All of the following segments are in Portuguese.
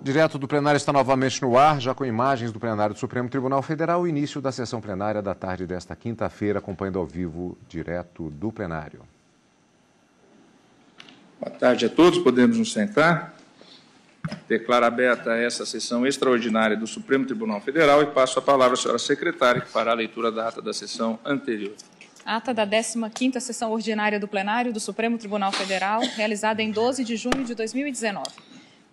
Direto do plenário está novamente no ar, já com imagens do plenário do Supremo Tribunal Federal, o início da sessão plenária da tarde desta quinta-feira, acompanhando ao vivo, direto do plenário. Boa tarde a todos, podemos nos sentar. Declaro aberta essa sessão extraordinária do Supremo Tribunal Federal e passo a palavra à senhora secretária, que fará a leitura da ata da sessão anterior. Ata da 15ª sessão ordinária do plenário do Supremo Tribunal Federal, realizada em 12 de junho de 2019.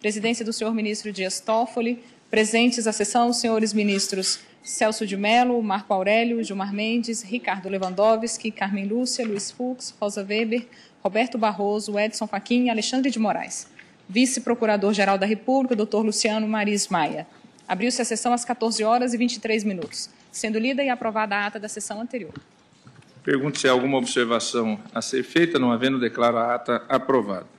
Presidência do senhor ministro Dias Toffoli, presentes à sessão os senhores ministros Celso de Mello, Marco Aurélio, Gilmar Mendes, Ricardo Lewandowski, Carmen Lúcia, Luiz Fux, Rosa Weber, Roberto Barroso, Edson Fachin e Alexandre de Moraes. Vice-procurador-geral da República, Dr. Luciano Maris Maia. Abriu-se a sessão às 14 horas e 23 minutos, sendo lida e aprovada a ata da sessão anterior. Pergunto se há alguma observação a ser feita, não havendo, declaro a ata aprovada.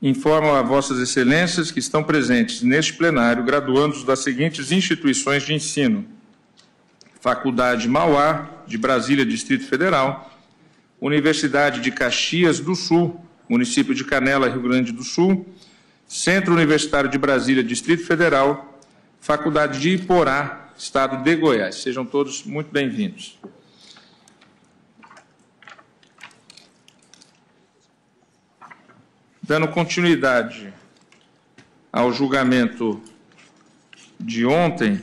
Informo a vossas excelências que estão presentes neste plenário graduandos das seguintes instituições de ensino: Faculdade Mauá, de Brasília, Distrito Federal, Universidade de Caxias do Sul, município de Canela, Rio Grande do Sul, Centro Universitário de Brasília, Distrito Federal, Faculdade de Iporá, Estado de Goiás. Sejam todos muito bem-vindos. Dando continuidade ao julgamento de ontem,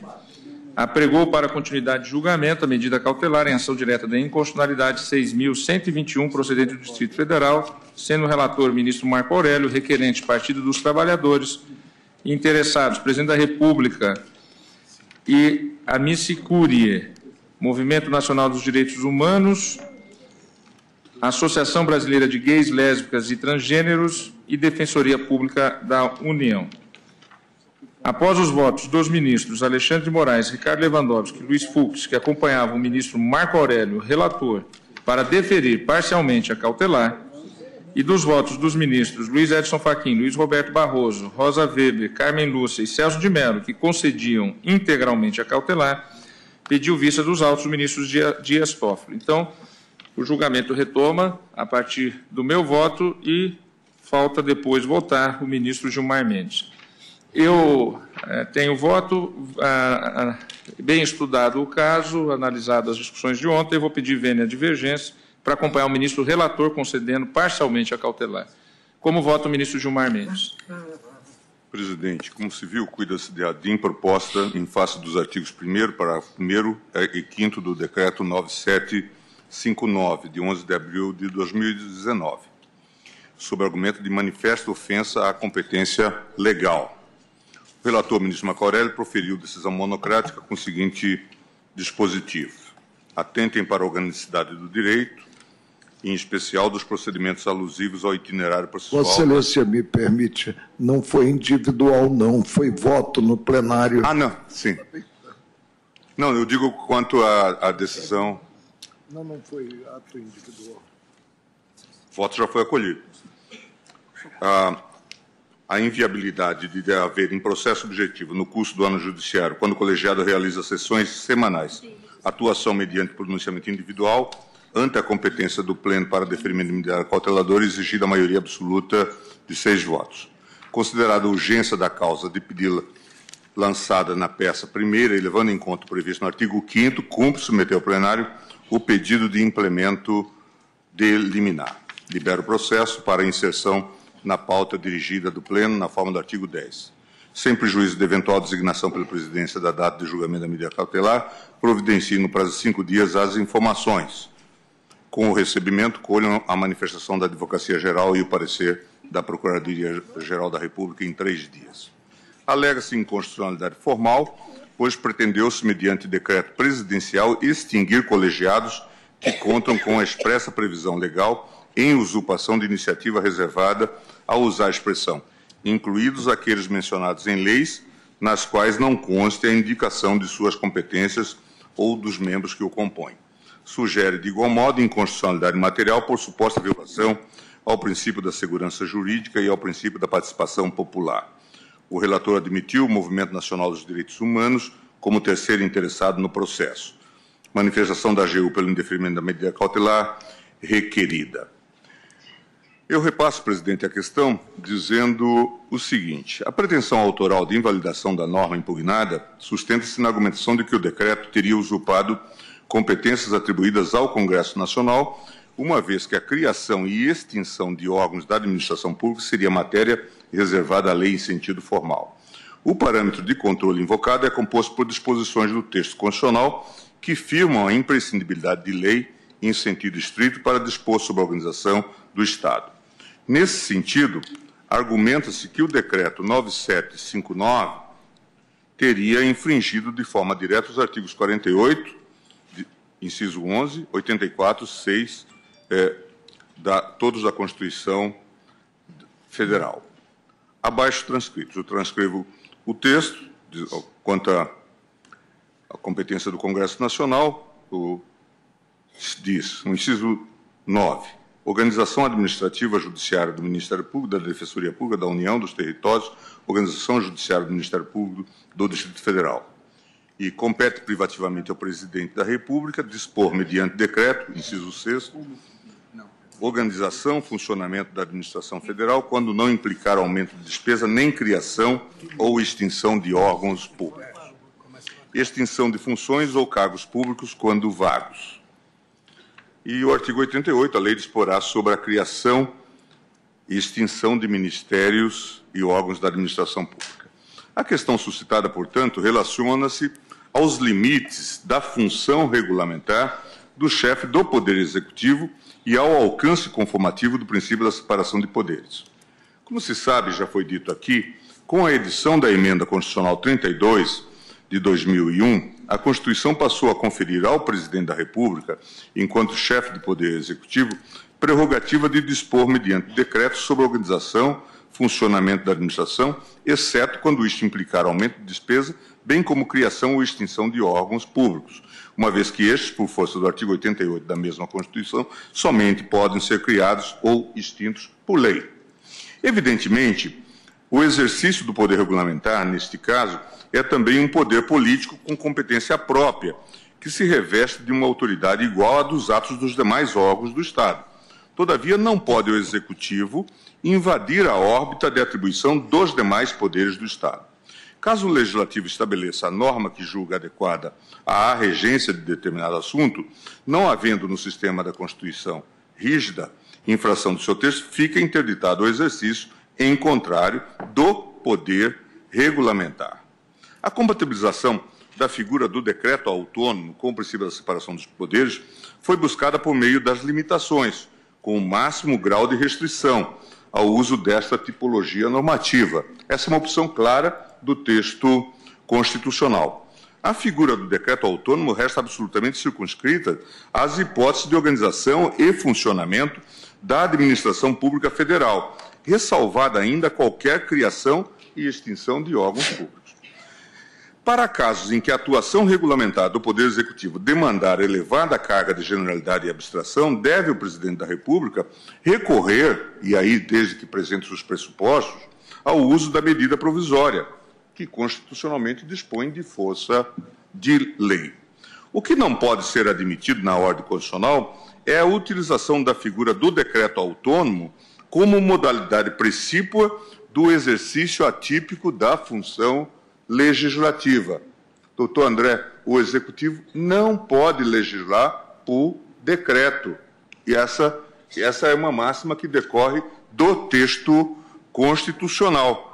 apregou para continuidade de julgamento a medida cautelar em ação direta de inconstitucionalidade 6.121, procedente do Distrito Federal, sendo o relator o ministro Marco Aurélio, requerente Partido dos Trabalhadores, interessados, Presidente da República e Amici Curiae, Movimento Nacional dos Direitos Humanos, Associação Brasileira de Gays, Lésbicas e Transgêneros e Defensoria Pública da União. Após os votos dos ministros Alexandre de Moraes, Ricardo Lewandowski e Luiz Fux, que acompanhavam o ministro Marco Aurélio, relator, para deferir parcialmente a cautelar, e dos votos dos ministros Luiz Edson Fachin, Luiz Roberto Barroso, Rosa Weber, Carmen Lúcia e Celso de Mello, que concediam integralmente a cautelar, pediu vista dos autos o ministro Dias Toffoli. Então, o julgamento retoma a partir do meu voto e falta depois votar o ministro Gilmar Mendes. Eu tenho voto, bem estudado o caso, analisado as discussões de ontem, eu vou pedir vênia divergência para acompanhar o ministro relator concedendo parcialmente a cautelar. Como vota o ministro Gilmar Mendes? Presidente, como se viu, cuida-se de ADIM proposta em face dos artigos 1º, parágrafo 1º e 5º do decreto 9759, de 11 de abril de 2019, sob argumento de manifesta ofensa à competência legal. O relator, ministro Marco Aurélio, proferiu decisão monocrática com o seguinte dispositivo: atentem para a organicidade do direito, em especial dos procedimentos alusivos ao itinerário processual. Vossa Excelência me permite, não foi individual, não, foi voto no plenário. Ah, não, sim. Não, eu digo quanto à decisão. Não foi ato individual. O voto já foi acolhido. A inviabilidade de haver em processo objetivo no curso do ano judiciário, quando o colegiado realiza sessões semanais, atuação mediante pronunciamento individual, ante a competência do Pleno para deferimento de medida cauteladora, exigida a maioria absoluta de 6 votos. Considerada a urgência da causa de pedi-la lançada na peça primeira e levando em conta o previsto no artigo 5º, cumpre submeter ao plenário o pedido de implemento de liminar. Libera o processo para inserção na pauta dirigida do Pleno, na forma do artigo 10. Sem prejuízo de eventual designação pela presidência da data de julgamento da medida cautelar, providencie no prazo de 5 dias as informações. Com o recebimento, colham a manifestação da Advocacia Geral e o parecer da Procuradoria-Geral da República em 3 dias. Alega-se inconstitucionalidade formal, pois pretendeu-se, mediante decreto presidencial, extinguir colegiados que contam com a expressa previsão legal em usurpação de iniciativa reservada ao usar a expressão, incluídos aqueles mencionados em leis, nas quais não conste a indicação de suas competências ou dos membros que o compõem. Sugere, de igual modo, inconstitucionalidade material por suposta violação ao princípio da segurança jurídica e ao princípio da participação popular. O relator admitiu o Movimento Nacional dos Direitos Humanos como terceiro interessado no processo. Manifestação da AGU pelo indeferimento da medida cautelar requerida. Eu repasso, presidente, a questão dizendo o seguinte: a pretensão autoral de invalidação da norma impugnada sustenta-se na argumentação de que o decreto teria usurpado competências atribuídas ao Congresso Nacional, uma vez que a criação e extinção de órgãos da administração pública seria matéria reservada à lei em sentido formal. O parâmetro de controle invocado é composto por disposições do texto constitucional que firmam a imprescindibilidade de lei em sentido estrito para dispor sobre a organização do Estado. Nesse sentido, argumenta-se que o decreto 9759 teria infringido de forma direta os artigos 48, inciso 11, 84, 6, todos da Constituição Federal. Abaixo transcritos. Eu transcrevo o texto quanto à competência do Congresso Nacional, diz, no inciso 9, organização administrativa judiciária do Ministério Público, da Defensoria Pública, da União, dos Territórios, organização judiciária do Ministério Público do Distrito Federal. E compete privativamente ao Presidente da República dispor, mediante decreto, inciso 6º, organização, funcionamento da administração federal, quando não implicar aumento de despesa, nem criação ou extinção de órgãos públicos. Extinção de funções ou cargos públicos, quando vagos. E o artigo 88, a lei disporá sobre a criação e extinção de ministérios e órgãos da administração pública. A questão suscitada, portanto, relaciona-se aos limites da função regulamentar do chefe do Poder Executivo e ao alcance conformativo do princípio da separação de poderes. Como se sabe, já foi dito aqui, com a edição da Emenda Constitucional 32 de 2001, a Constituição passou a conferir ao Presidente da República, enquanto chefe do Poder Executivo, prerrogativa de dispor, mediante decreto, sobre a organização, funcionamento da administração, exceto quando isto implicar aumento de despesa, bem como criação ou extinção de órgãos públicos, uma vez que estes, por força do artigo 88 da mesma Constituição, somente podem ser criados ou extintos por lei. Evidentemente, o exercício do poder regulamentar, neste caso, é também um poder político com competência própria, que se reveste de uma autoridade igual à dos atos dos demais órgãos do Estado. Todavia, não pode o Executivo invadir a órbita de atribuição dos demais poderes do Estado. Caso o Legislativo estabeleça a norma que julga adequada à regência de determinado assunto, não havendo no sistema da Constituição rígida infração do seu texto, fica interditado o exercício em contrário do poder regulamentar. A compatibilização da figura do decreto autônomo com o princípio da separação dos poderes foi buscada por meio das limitações, com o máximo grau de restrição ao uso desta tipologia normativa. Essa é uma opção clara do texto constitucional. A figura do decreto autônomo resta absolutamente circunscrita às hipóteses de organização e funcionamento da administração pública federal, ressalvada ainda qualquer criação e extinção de órgãos públicos. Para casos em que a atuação regulamentar do Poder Executivo demandar elevada carga de generalidade e abstração, deve o Presidente da República recorrer, e aí desde que presente os pressupostos, ao uso da medida provisória, que constitucionalmente dispõe de força de lei. O que não pode ser admitido na ordem constitucional é a utilização da figura do decreto autônomo como modalidade precípua do exercício atípico da função legislativa. Doutor André, o Executivo não pode legislar por decreto. E essa é uma máxima que decorre do texto constitucional.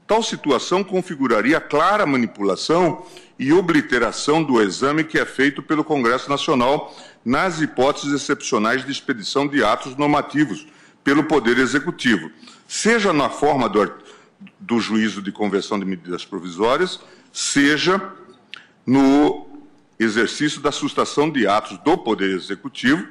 Tal situação configuraria clara manipulação e obliteração do exame que é feito pelo Congresso Nacional nas hipóteses excepcionais de expedição de atos normativos pelo Poder Executivo, seja na forma do juízo de conversão de medidas provisórias, seja no exercício da sustação de atos do Poder Executivo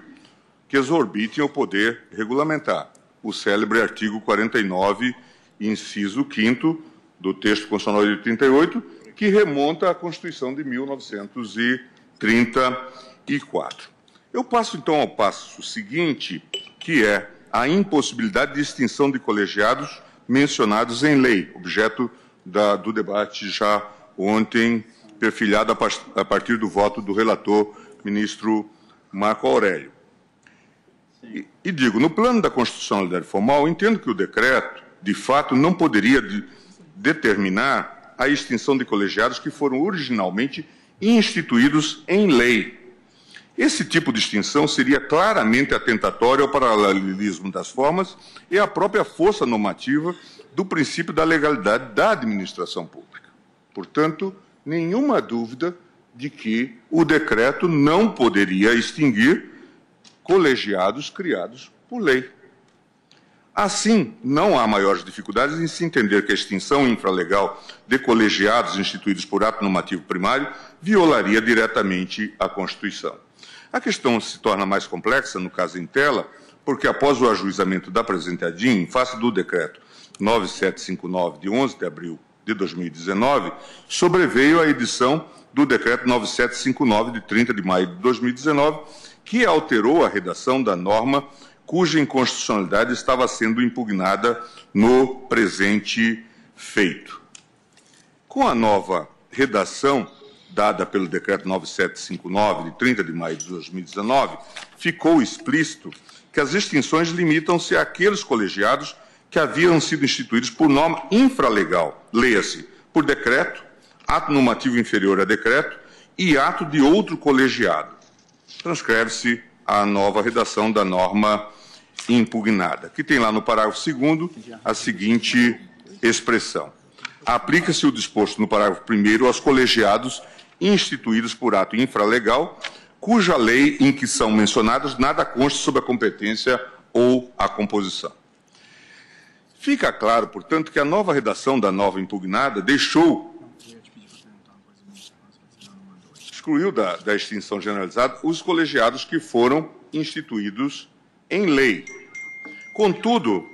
que exorbitem o poder regulamentar. O célebre artigo 49, inciso 5º do texto constitucional de 88, que remonta à Constituição de 1934. Eu passo, então, ao passo seguinte, que é a impossibilidade de extinção de colegiados mencionados em lei, objeto do debate já ontem, perfilhado a partir do voto do relator, ministro Marco Aurélio. E digo, no plano da constitucionalidade formal, entendo que o decreto, de fato, não poderia determinar a extinção de colegiados que foram originalmente instituídos em lei. Esse tipo de extinção seria claramente atentatório ao paralelismo das formas e à própria força normativa do princípio da legalidade da administração pública. Portanto, nenhuma dúvida de que o decreto não poderia extinguir colegiados criados por lei. Assim, não há maiores dificuldades em se entender que a extinção infralegal de colegiados instituídos por ato normativo primário violaria diretamente a Constituição. A questão se torna mais complexa, no caso em tela, porque após o ajuizamento da presente ADIM, em face do decreto 9759, de 11 de abril de 2019, sobreveio a edição do decreto 9759, de 30 de maio de 2019, que alterou a redação da norma cuja inconstitucionalidade estava sendo impugnada no presente feito. Com a nova redação dada pelo decreto 9759, de 30 de maio de 2019, ficou explícito que as extinções limitam-se àqueles colegiados que haviam sido instituídos por norma infralegal, leia-se, por decreto, ato normativo inferior a decreto e ato de outro colegiado. Transcreve-se a nova redação da norma impugnada, que tem lá no parágrafo 2º a seguinte expressão: aplica-se o disposto no parágrafo 1º aos colegiados instituídos por ato infralegal, cuja lei em que são mencionados nada consta sobre a competência ou a composição. Fica claro, portanto, que a nova redação da nova impugnada excluiu da extinção generalizada os colegiados que foram instituídos em lei. Contudo,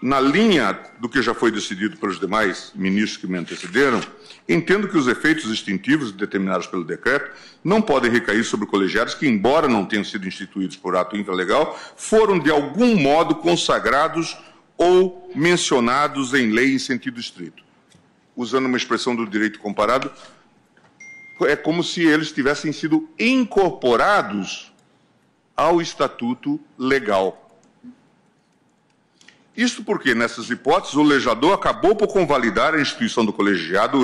na linha do que já foi decidido pelos demais ministros que me antecederam, entendo que os efeitos extintivos determinados pelo decreto não podem recair sobre colegiados que, embora não tenham sido instituídos por ato infralegal, foram de algum modo consagrados ou mencionados em lei em sentido estrito. Usando uma expressão do direito comparado, é como se eles tivessem sido incorporados ao estatuto legal. Isto porque, nessas hipóteses, o legislador acabou por convalidar a instituição do colegiado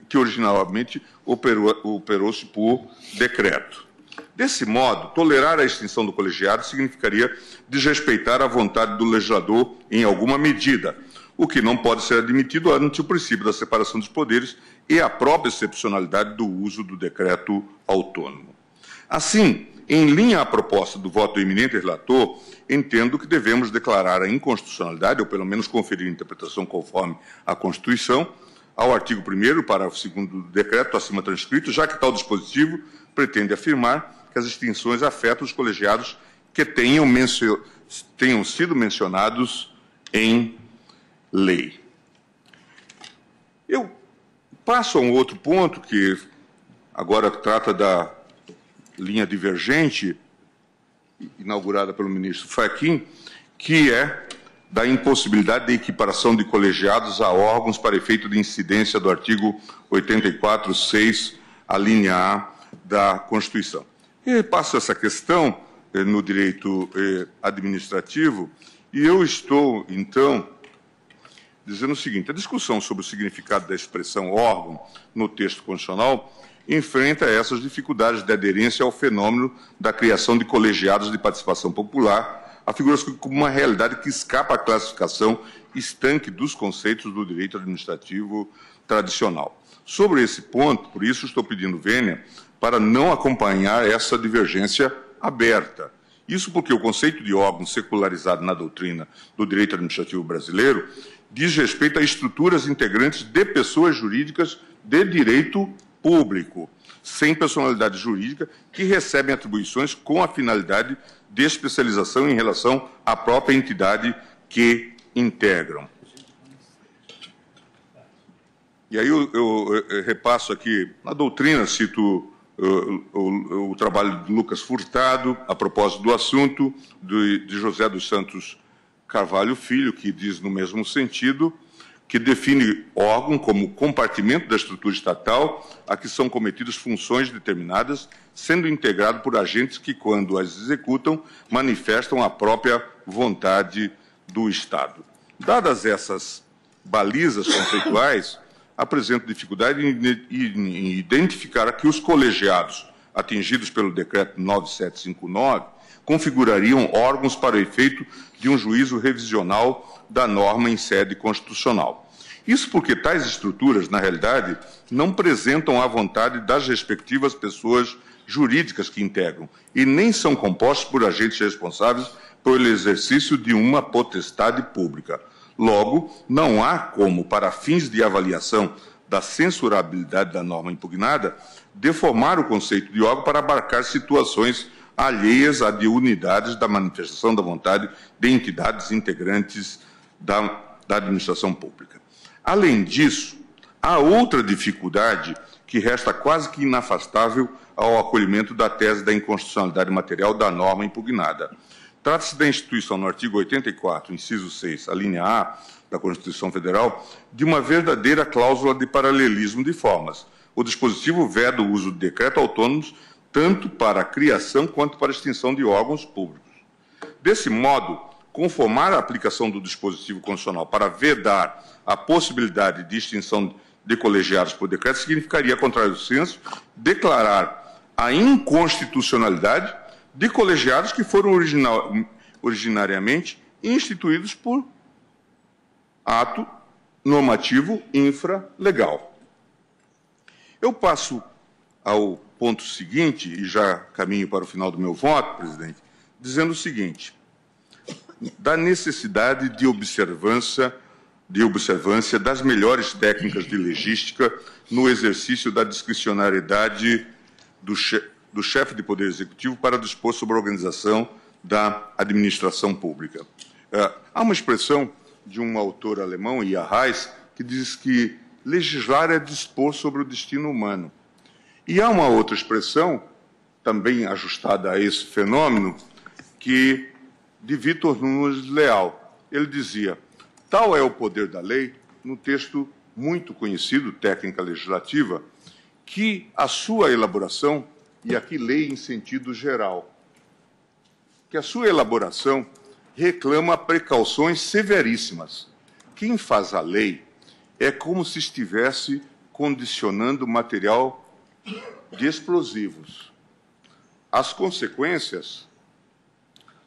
que originalmente operou-se por decreto. Desse modo, tolerar a extinção do colegiado significaria desrespeitar a vontade do legislador em alguma medida, o que não pode ser admitido ante o princípio da separação dos poderes e a própria excepcionalidade do uso do decreto autônomo. Assim, em linha à proposta do voto do eminente relator, entendo que devemos declarar a inconstitucionalidade, ou pelo menos conferir interpretação conforme a Constituição, ao artigo 1º, parágrafo 2º do decreto acima transcrito, já que tal dispositivo pretende afirmar que as extinções afetam os colegiados que tenham sido mencionados em lei. Eu passo a um outro ponto que agora trata da linha divergente, inaugurada pelo ministro Fachin, que é da impossibilidade de equiparação de colegiados a órgãos para efeito de incidência do artigo 84.6, a linha A da Constituição. E passo essa questão no direito administrativo, e eu estou, então, dizendo o seguinte: a discussão sobre o significado da expressão órgão no texto constitucional enfrenta essas dificuldades de aderência ao fenômeno da criação de colegiados de participação popular, afigura-se como uma realidade que escapa à classificação estanque dos conceitos do direito administrativo tradicional. Sobre esse ponto, por isso, estou pedindo vênia para não acompanhar essa divergência aberta. Isso porque o conceito de órgão secularizado na doutrina do direito administrativo brasileiro diz respeito a estruturas integrantes de pessoas jurídicas de direito público, sem personalidade jurídica, que recebem atribuições com a finalidade de especialização em relação à própria entidade que integram. E aí eu repasso aqui, na doutrina, cito o trabalho de Lucas Furtado, a propósito do assunto, de José dos Santos Carvalho Filho, que diz no mesmo sentido, que define órgão como compartimento da estrutura estatal a que são cometidas funções determinadas, sendo integrado por agentes que, quando as executam, manifestam a própria vontade do Estado. Dadas essas balizas conceituais, apresento dificuldade em identificar que os colegiados atingidos pelo Decreto 9759 configurariam órgãos para o efeito de um juízo revisional da norma em sede constitucional. Isso porque tais estruturas, na realidade, não apresentam a vontade das respectivas pessoas jurídicas que integram e nem são compostos por agentes responsáveis pelo exercício de uma potestade pública. Logo, não há como, para fins de avaliação da censurabilidade da norma impugnada, deformar o conceito de órgão para abarcar situações alheias a de unidades da manifestação da vontade de entidades integrantes da administração pública. Além disso, há outra dificuldade que resta quase que inafastável ao acolhimento da tese da inconstitucionalidade material da norma impugnada. Trata-se da instituição, no artigo 84, inciso 6, a linha A da Constituição Federal, de uma verdadeira cláusula de paralelismo de formas. O dispositivo veda o uso de decretos autônomos tanto para a criação quanto para a extinção de órgãos públicos. Desse modo, conformar a aplicação do dispositivo constitucional para vedar a possibilidade de extinção de colegiados por decreto significaria, contrário do senso, declarar a inconstitucionalidade de colegiados que foram originariamente instituídos por ato normativo infralegal. Eu passo ao ponto seguinte, e já caminho para o final do meu voto, presidente, dizendo o seguinte: da necessidade de observância das melhores técnicas de legística no exercício da discricionariedade do chefe de Poder Executivo para dispor sobre a organização da administração pública. Há uma expressão de um autor alemão, Ia Reis, que diz que legislar é dispor sobre o destino humano. E há uma outra expressão, também ajustada a esse fenômeno, que de Vitor Nunes Leal. Ele dizia: tal é o poder da lei, no texto muito conhecido, técnica legislativa, que a sua elaboração, e aqui lei em sentido geral, que a sua elaboração reclama precauções severíssimas. Quem faz a lei é como se estivesse condicionando material de explosivos. As consequências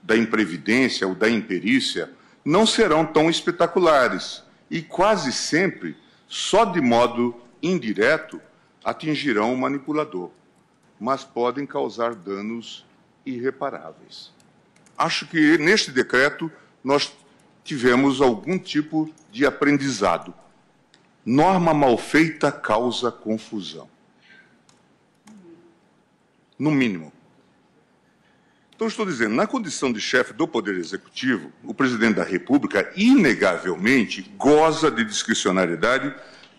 da imprevidência ou da imperícia não serão tão espetaculares e quase sempre, só de modo indireto, atingirão o manipulador, mas podem causar danos irreparáveis. Acho que neste decreto nós tivemos algum tipo de aprendizado. Norma mal feita causa confusão. No mínimo. Então, estou dizendo, na condição de chefe do Poder Executivo, o Presidente da República, inegavelmente, goza de discricionariedade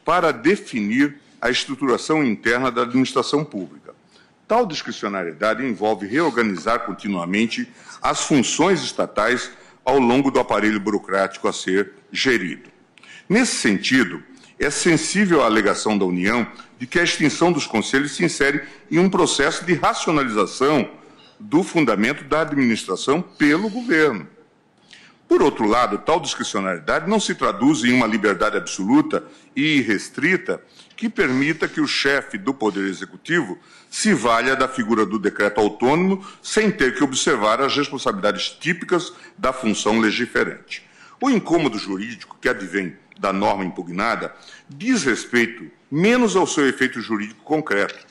para definir a estruturação interna da administração pública. Tal discricionariedade envolve reorganizar continuamente as funções estatais ao longo do aparelho burocrático a ser gerido. Nesse sentido, é sensível à alegação da União de que a extinção dos conselhos se insere em um processo de racionalização do fundamento da administração pelo governo. Por outro lado, tal discricionariedade não se traduz em uma liberdade absoluta e irrestrita que permita que o chefe do Poder Executivo se valha da figura do decreto autônomo sem ter que observar as responsabilidades típicas da função legiferante. O incômodo jurídico que advém da norma impugnada diz respeito menos ao seu efeito jurídico concreto,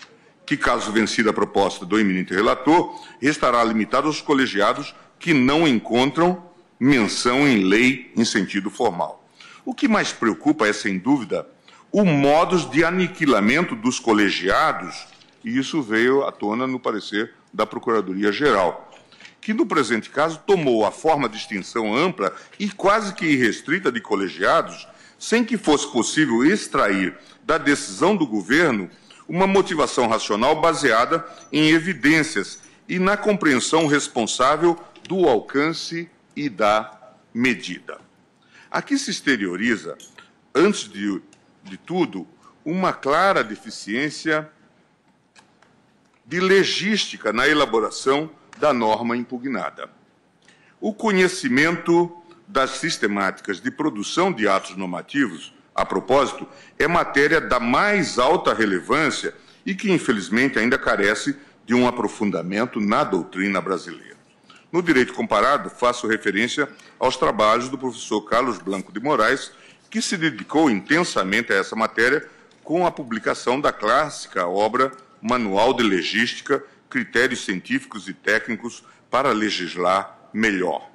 que, caso vencida a proposta do eminente relator, restará limitado aos colegiados que não encontram menção em lei em sentido formal. O que mais preocupa é, sem dúvida, o modus de aniquilamento dos colegiados, e isso veio à tona no parecer da Procuradoria-Geral, que, no presente caso, tomou a forma de extinção ampla e quase que irrestrita de colegiados, sem que fosse possível extrair da decisão do governo uma motivação racional baseada em evidências e na compreensão responsável do alcance e da medida. Aqui se exterioriza antes de tudo, uma clara deficiência de logística na elaboração da norma impugnada. O conhecimento das sistemáticas de produção de atos normativos, a propósito, é matéria da mais alta relevância e que, infelizmente, ainda carece de um aprofundamento na doutrina brasileira. No direito comparado, faço referência aos trabalhos do professor Carlos Blanco de Moraes, que se dedicou intensamente a essa matéria com a publicação da clássica obra Manual de Legística, Critérios Científicos e Técnicos para Legislar Melhor.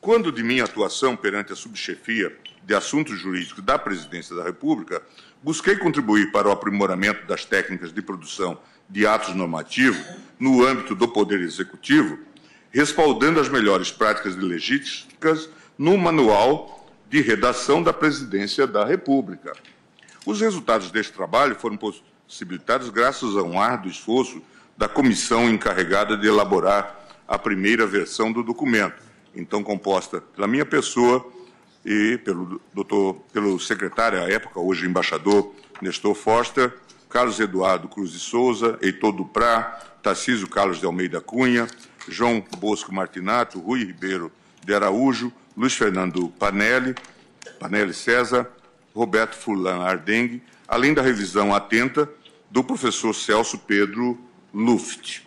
Quando de minha atuação perante a subchefia de Assuntos Jurídicos da Presidência da República, busquei contribuir para o aprimoramento das técnicas de produção de atos normativos no âmbito do Poder Executivo, respaldando as melhores práticas de legísticas no Manual de Redação da Presidência da República. Os resultados deste trabalho foram possibilitados graças a um árduo esforço da comissão encarregada de elaborar a primeira versão do documento, então composta pela minha pessoa e pelo secretário à época, hoje embaixador, Nestor Foster, Carlos Eduardo Cruz de Souza, Heitor Duprá, Tarcísio Carlos de Almeida Cunha, João Bosco Martinato, Rui Ribeiro de Araújo, Luiz Fernando Panelli César, Roberto Furlan Ardengue, além da revisão atenta do professor Celso Pedro Luft.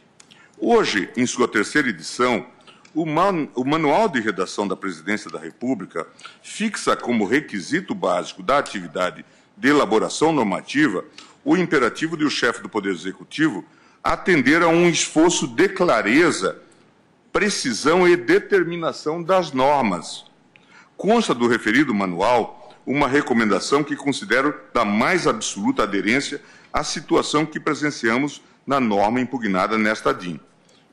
Hoje, em sua terceira edição, o Manual de Redação da Presidência da República fixa como requisito básico da atividade de elaboração normativa o imperativo de o chefe do Poder Executivo atender a um esforço de clareza, precisão e determinação das normas. Consta do referido manual uma recomendação que considero da mais absoluta aderência à situação que presenciamos na norma impugnada nesta ADIM.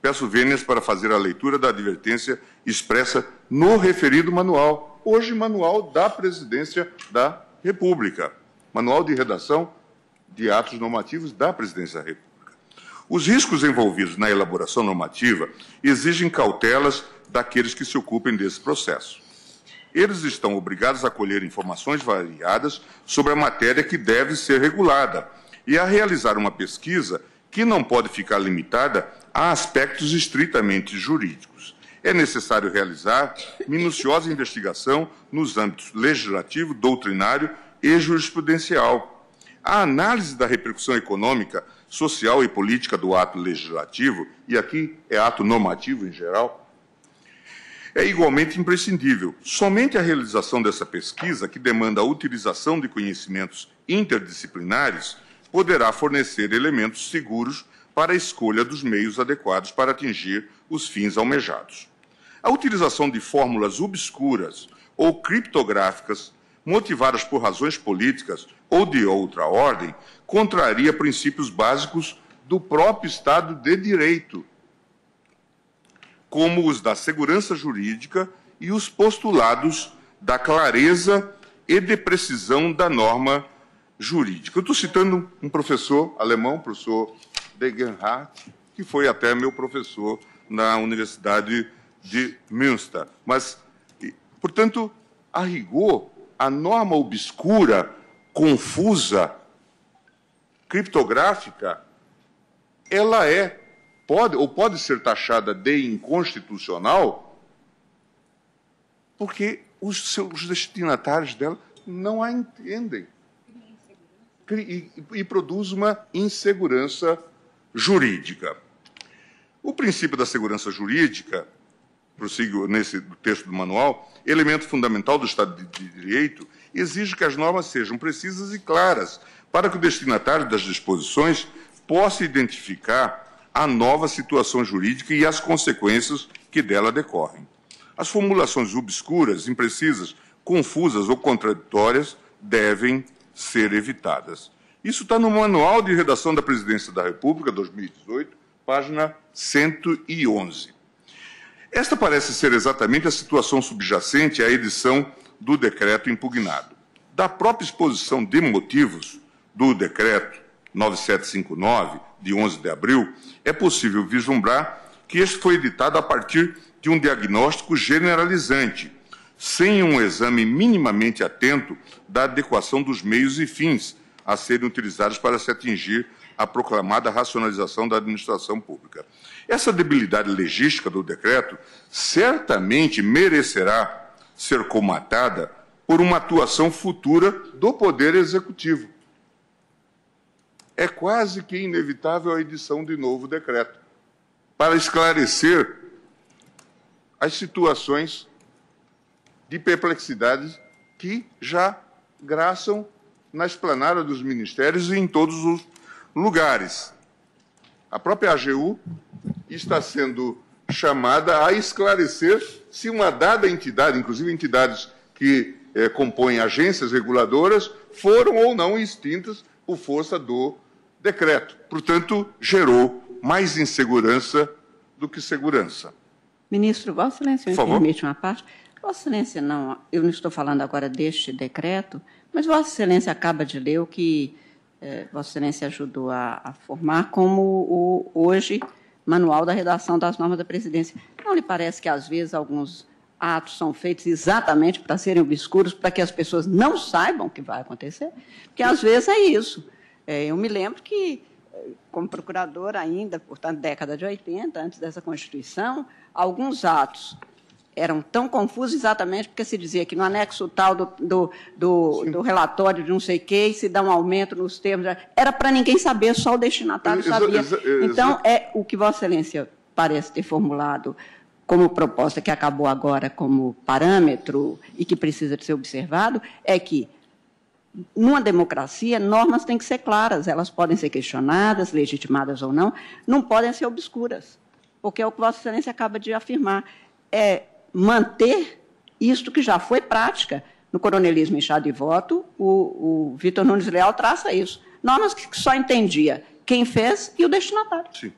Peço vênias para fazer a leitura da advertência expressa no referido manual, hoje Manual da Presidência da República, Manual de Redação de Atos Normativos da Presidência da República. Os riscos envolvidos na elaboração normativa exigem cautelas daqueles que se ocupem desse processo. Eles estão obrigados a colher informações variadas sobre a matéria que deve ser regulada e a realizar uma pesquisa que não pode ficar limitada a aspectos estritamente jurídicos. É necessário realizar minuciosa investigação nos âmbitos legislativo, doutrinário e jurisprudencial. A análise da repercussão econômica, social e política do ato legislativo, e aqui é ato normativo em geral, é igualmente imprescindível. Somente a realização dessa pesquisa, que demanda a utilização de conhecimentos interdisciplinares, poderá fornecer elementos seguros para a escolha dos meios adequados para atingir os fins almejados. A utilização de fórmulas obscuras ou criptográficas, motivadas por razões políticas ou de outra ordem, contraria princípios básicos do próprio Estado de Direito, como os da segurança jurídica e os postulados da clareza e de precisão da norma jurídica. Eu estou citando um professor alemão, professor Degenhardt, que foi até meu professor na Universidade de Münster. Mas, portanto, a rigor, a norma obscura, confusa, criptográfica, ela pode ser taxada de inconstitucional porque os destinatários dela não a entendem e produz uma insegurança jurídica. O princípio da segurança jurídica, prossigo nesse texto do manual, elemento fundamental do Estado de Direito, exige que as normas sejam precisas e claras para que o destinatário das disposições possa identificar a nova situação jurídica e as consequências que dela decorrem. As formulações obscuras, imprecisas, confusas ou contraditórias devem ser evitadas. Isso está no Manual de Redação da Presidência da República, 2018, página 111. Esta parece ser exatamente a situação subjacente à edição do decreto impugnado. Da própria exposição de motivos do decreto 9759, de 11 de abril, é possível vislumbrar que este foi editado a partir de um diagnóstico generalizante, sem um exame minimamente atento da adequação dos meios e fins a serem utilizados para se atingir a proclamada racionalização da administração pública. Essa debilidade legística do decreto certamente merecerá ser comatada por uma atuação futura do Poder Executivo. É quase que inevitável a edição de novo decreto, para esclarecer as situações de perplexidades que já graçam na esplanada dos ministérios e em todos os lugares. A própria AGU está sendo chamada a esclarecer se uma dada entidade, inclusive entidades que compõem agências reguladoras, foram ou não extintas por força do decreto. Portanto, gerou mais insegurança do que segurança. Ministro, Vossa Excelência, me permite uma parte. Vossa Excelência, não, eu não estou falando agora deste decreto, mas Vossa Excelência acaba de ler o que Vossa Excelência ajudou a formar como o, hoje, Manual da Redação das Normas da Presidência. Não lhe parece que, às vezes, alguns atos são feitos exatamente para serem obscuros, para que as pessoas não saibam o que vai acontecer? Porque, às vezes, é isso. Eu me lembro que, como procuradora ainda, portanto, década de 80, antes dessa Constituição, alguns atos eram tão confusos exatamente porque se dizia que no anexo tal do relatório de não sei o quê, se dá um aumento nos termos, era para ninguém saber, só o destinatário sabia. Então, o que Vossa Excelência parece ter formulado como proposta, que acabou agora como parâmetro e que precisa de ser observado, é que, numa democracia, normas têm que ser claras, elas podem ser questionadas, legitimadas ou não podem ser obscuras, porque é o que Vossa Excelência acaba de afirmar, é manter isto que já foi prática. No coronelismo em chá de voto, o Vitor Nunes Leal traça isso. Normas que só entendia quem fez e o destinatário. Sim.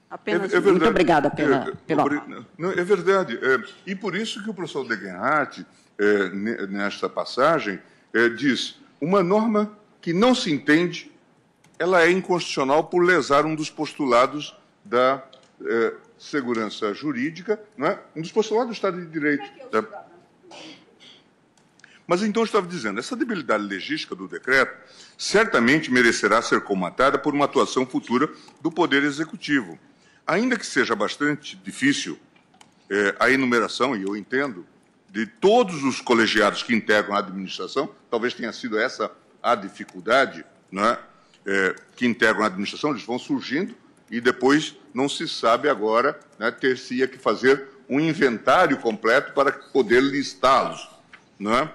Apenas, muito obrigada pela não, é verdade. E por isso que o professor Degenhardt, nesta passagem, diz, uma norma que não se entende, ela é inconstitucional por lesar um dos postulados da segurança jurídica, não é? Um dos postulados do Estado de Direito. Mas então eu estava dizendo, essa debilidade legística do decreto certamente merecerá ser comatada por uma atuação futura do Poder Executivo. Ainda que seja bastante difícil a enumeração, e eu entendo, de todos os colegiados que integram a administração, talvez tenha sido essa a dificuldade, não é? Que integram a administração, eles vão surgindo, e depois não se sabe agora, né, ter-se-ia que fazer um inventário completo para poder listá-los. Não é?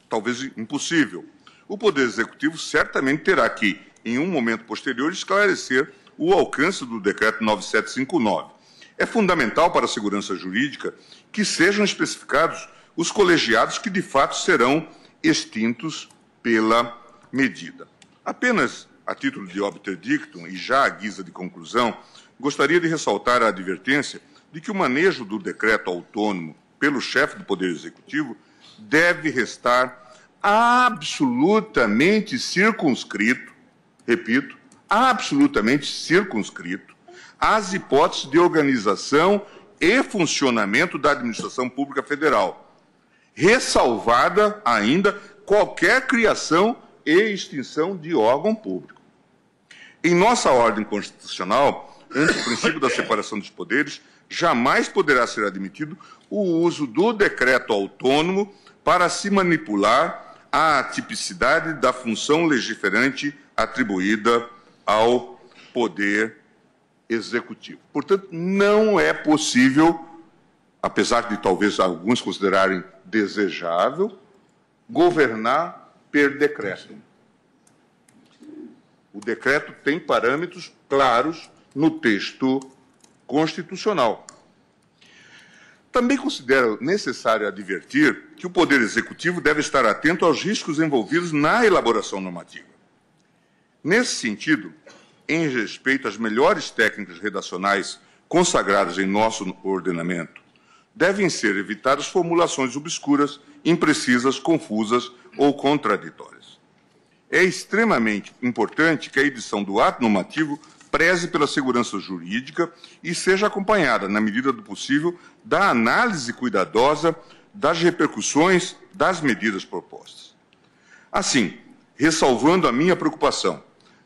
Talvez impossível. O Poder Executivo certamente terá que, em um momento posterior, esclarecer o alcance do Decreto 9759. É fundamental para a segurança jurídica que sejam especificados os colegiados que, de fato, serão extintos pela medida. Apenas a título de obter dictum e já à guisa de conclusão, gostaria de ressaltar a advertência de que o manejo do decreto autônomo pelo chefe do Poder Executivo deve restar absolutamente circunscrito, repito, absolutamente circunscrito, às hipóteses de organização e funcionamento da administração pública federal, ressalvada ainda qualquer criação e extinção de órgão público. Em nossa ordem constitucional, ante o princípio da separação dos poderes, jamais poderá ser admitido o uso do decreto autônomo para se manipular a atipicidade da função legiferante atribuída ao Poder Executivo. Portanto, não é possível, apesar de talvez alguns considerarem desejável, governar per decreto. O decreto tem parâmetros claros no texto constitucional. Também considero necessário advertir que o Poder Executivo deve estar atento aos riscos envolvidos na elaboração normativa. Nesse sentido, em respeito às melhores técnicas redacionais consagradas em nosso ordenamento, devem ser evitadas formulações obscuras, imprecisas, confusas ou contraditórias. É extremamente importante que a edição do ato normativo preze pela segurança jurídica e seja acompanhada, na medida do possível, da análise cuidadosa das repercussões das medidas propostas. Assim, ressalvando a minha preocupação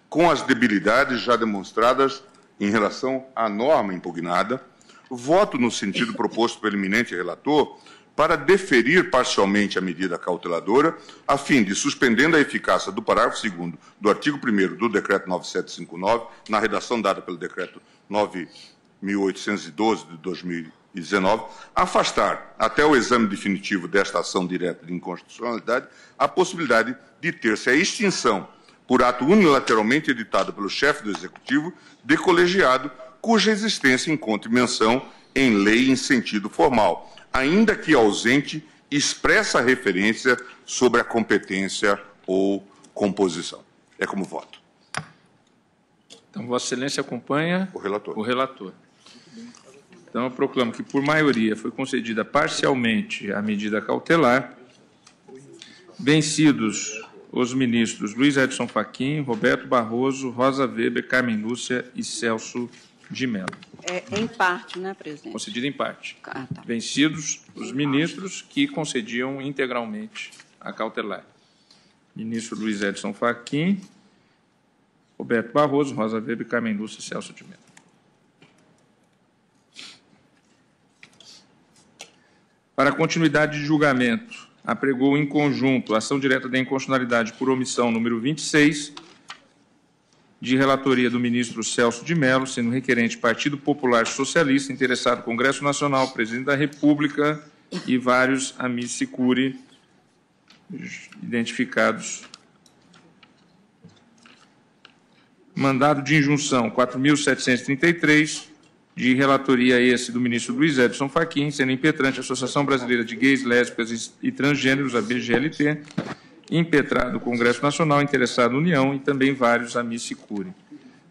com as debilidades já demonstradas em relação à norma impugnada, voto no sentido proposto pelo eminente relator para deferir parcialmente a medida cauteladora, a fim de, suspendendo a eficácia do parágrafo 2º do artigo 1º do Decreto 9759, na redação dada pelo Decreto 9.812 de 2019, afastar, até o exame definitivo desta ação direta de inconstitucionalidade, a possibilidade de ter-se a extinção, por ato unilateralmente editado pelo chefe do Executivo, de colegiado cuja existência encontre menção em lei em sentido formal, ainda que ausente expressa referência sobre a competência ou composição. É como voto. Então, Vossa Excelência acompanha o relator. Então, eu proclamo que, por maioria, foi concedida parcialmente a medida cautelar, vencidos os ministros Luiz Edson Fachin, Roberto Barroso, Rosa Weber, Carmen Lúcia e Celso de Mello. Em parte, né, presidente? Concedido em parte. Ah, tá. Vencidos os ministros que concediam integralmente a cautelar. Ministro Luiz Edson Fachin, Roberto Barroso, Rosa Weber, Carmen Lúcia e Celso de Mello. Para a continuidade de julgamento, apregou em conjunto a ação direta da inconstitucionalidade por omissão número 26, de relatoria do ministro Celso de Mello, sendo requerente Partido Popular Socialista, interessado Congresso Nacional, Presidente da República e vários amici curiae identificados. Mandado de injunção 4.733, de relatoria esse do ministro Luiz Edson Fachin, sendo impetrante a Associação Brasileira de Gays, Lésbicas e Transgêneros, a BGLT, impetrado o Congresso Nacional, interessado União e também vários amici curiae.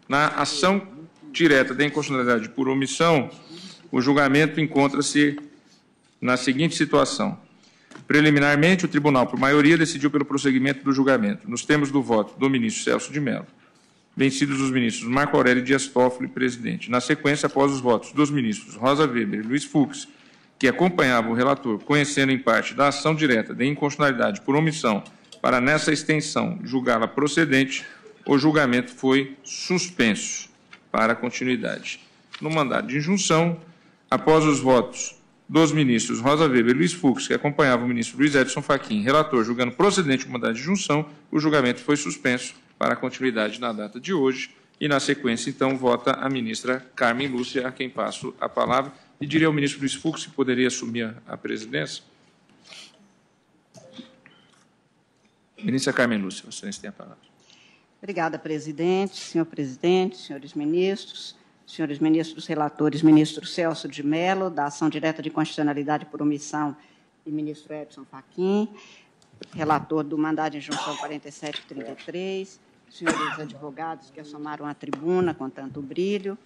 Na ação direta da inconstitucionalidade por omissão, o julgamento encontra-se na seguinte situação. Preliminarmente, o tribunal, por maioria, decidiu pelo prosseguimento do julgamento, nos termos do voto do ministro Celso de Mello. Vencidos os ministros Marco Aurélio Dias Toffoli, presidente. Na sequência, após os votos dos ministros Rosa Weber e Luiz Fux, que acompanhavam o relator, conhecendo em parte da ação direta de inconstitucionalidade por omissão, para nessa extensão julgá-la procedente, o julgamento foi suspenso para a continuidade. No mandado de injunção, após os votos dos ministros Rosa Weber e Luiz Fux, que acompanhavam o ministro Luiz Edson Fachin, relator, julgando procedente o mandado de injunção, o julgamento foi suspenso para a continuidade na data de hoje. E, na sequência, então, vota a ministra Carmen Lúcia, a quem passo a palavra. E diria ao ministro Luiz Fux se poderia assumir a presidência. Ministra Carmen Lúcia, Vossa Excelência tem a palavra. Obrigada, presidente, senhores ministros relatores, ministro Celso de Mello, da ação direta de constitucionalidade por omissão, e ministro Edson Fachin, relator do mandado de injunção 4733, senhores advogados que assomaram à tribuna com tanto brilho.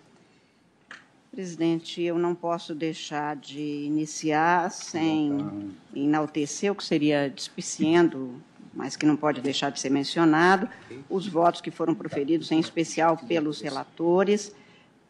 Presidente, eu não posso deixar de iniciar sem enaltecer o que seria despiciendo, mas que não pode deixar de ser mencionado, os votos que foram proferidos, em especial pelos relatores,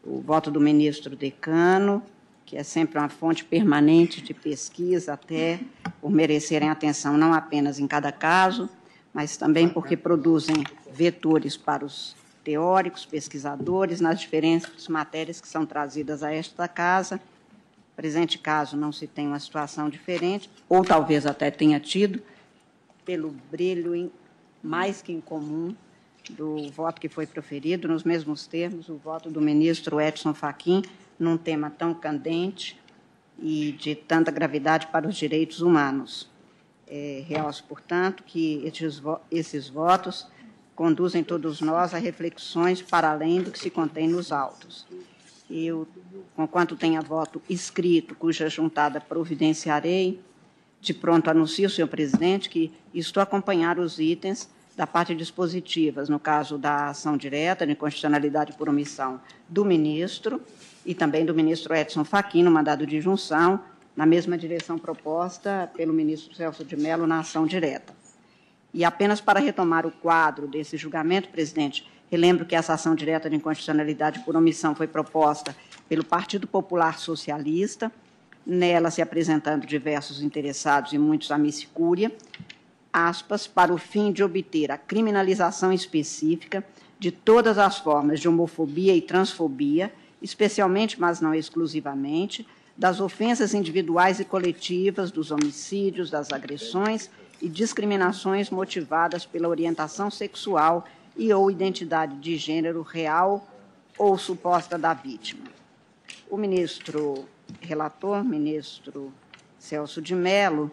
o voto do ministro decano, que é sempre uma fonte permanente de pesquisa, até por merecerem atenção não apenas em cada caso, mas também porque produzem vetores para os teóricos, pesquisadores, nas diferentes matérias que são trazidas a esta casa. No presente caso, não se tem uma situação diferente, ou talvez até tenha tido, pelo brilho mais que incomum do voto que foi proferido, nos mesmos termos, o voto do ministro Edson Fachin, num tema tão candente e de tanta gravidade para os direitos humanos. Realço, portanto, que esses votos conduzem todos nós a reflexões para além do que se contém nos autos. Eu, conquanto tenha voto escrito, cuja juntada providenciarei, de pronto anuncio, senhor presidente, que estou a acompanhar os itens da parte dispositivas, no caso da ação direta de inconstitucionalidade por omissão do ministro e também do ministro Edson Fachin, no mandado de injunção, na mesma direção proposta pelo ministro Celso de Mello na ação direta. E apenas para retomar o quadro desse julgamento, presidente, relembro que essa ação direta de inconstitucionalidade por omissão foi proposta pelo Partido Popular Socialista, nela se apresentando diversos interessados e muitos amicícuria, aspas, para o fim de obter a criminalização específica de todas as formas de homofobia e transfobia, especialmente, mas não exclusivamente, das ofensas individuais e coletivas, dos homicídios, das agressões e discriminações motivadas pela orientação sexual e ou identidade de gênero real ou suposta da vítima. O ministro relator, ministro Celso de Mello,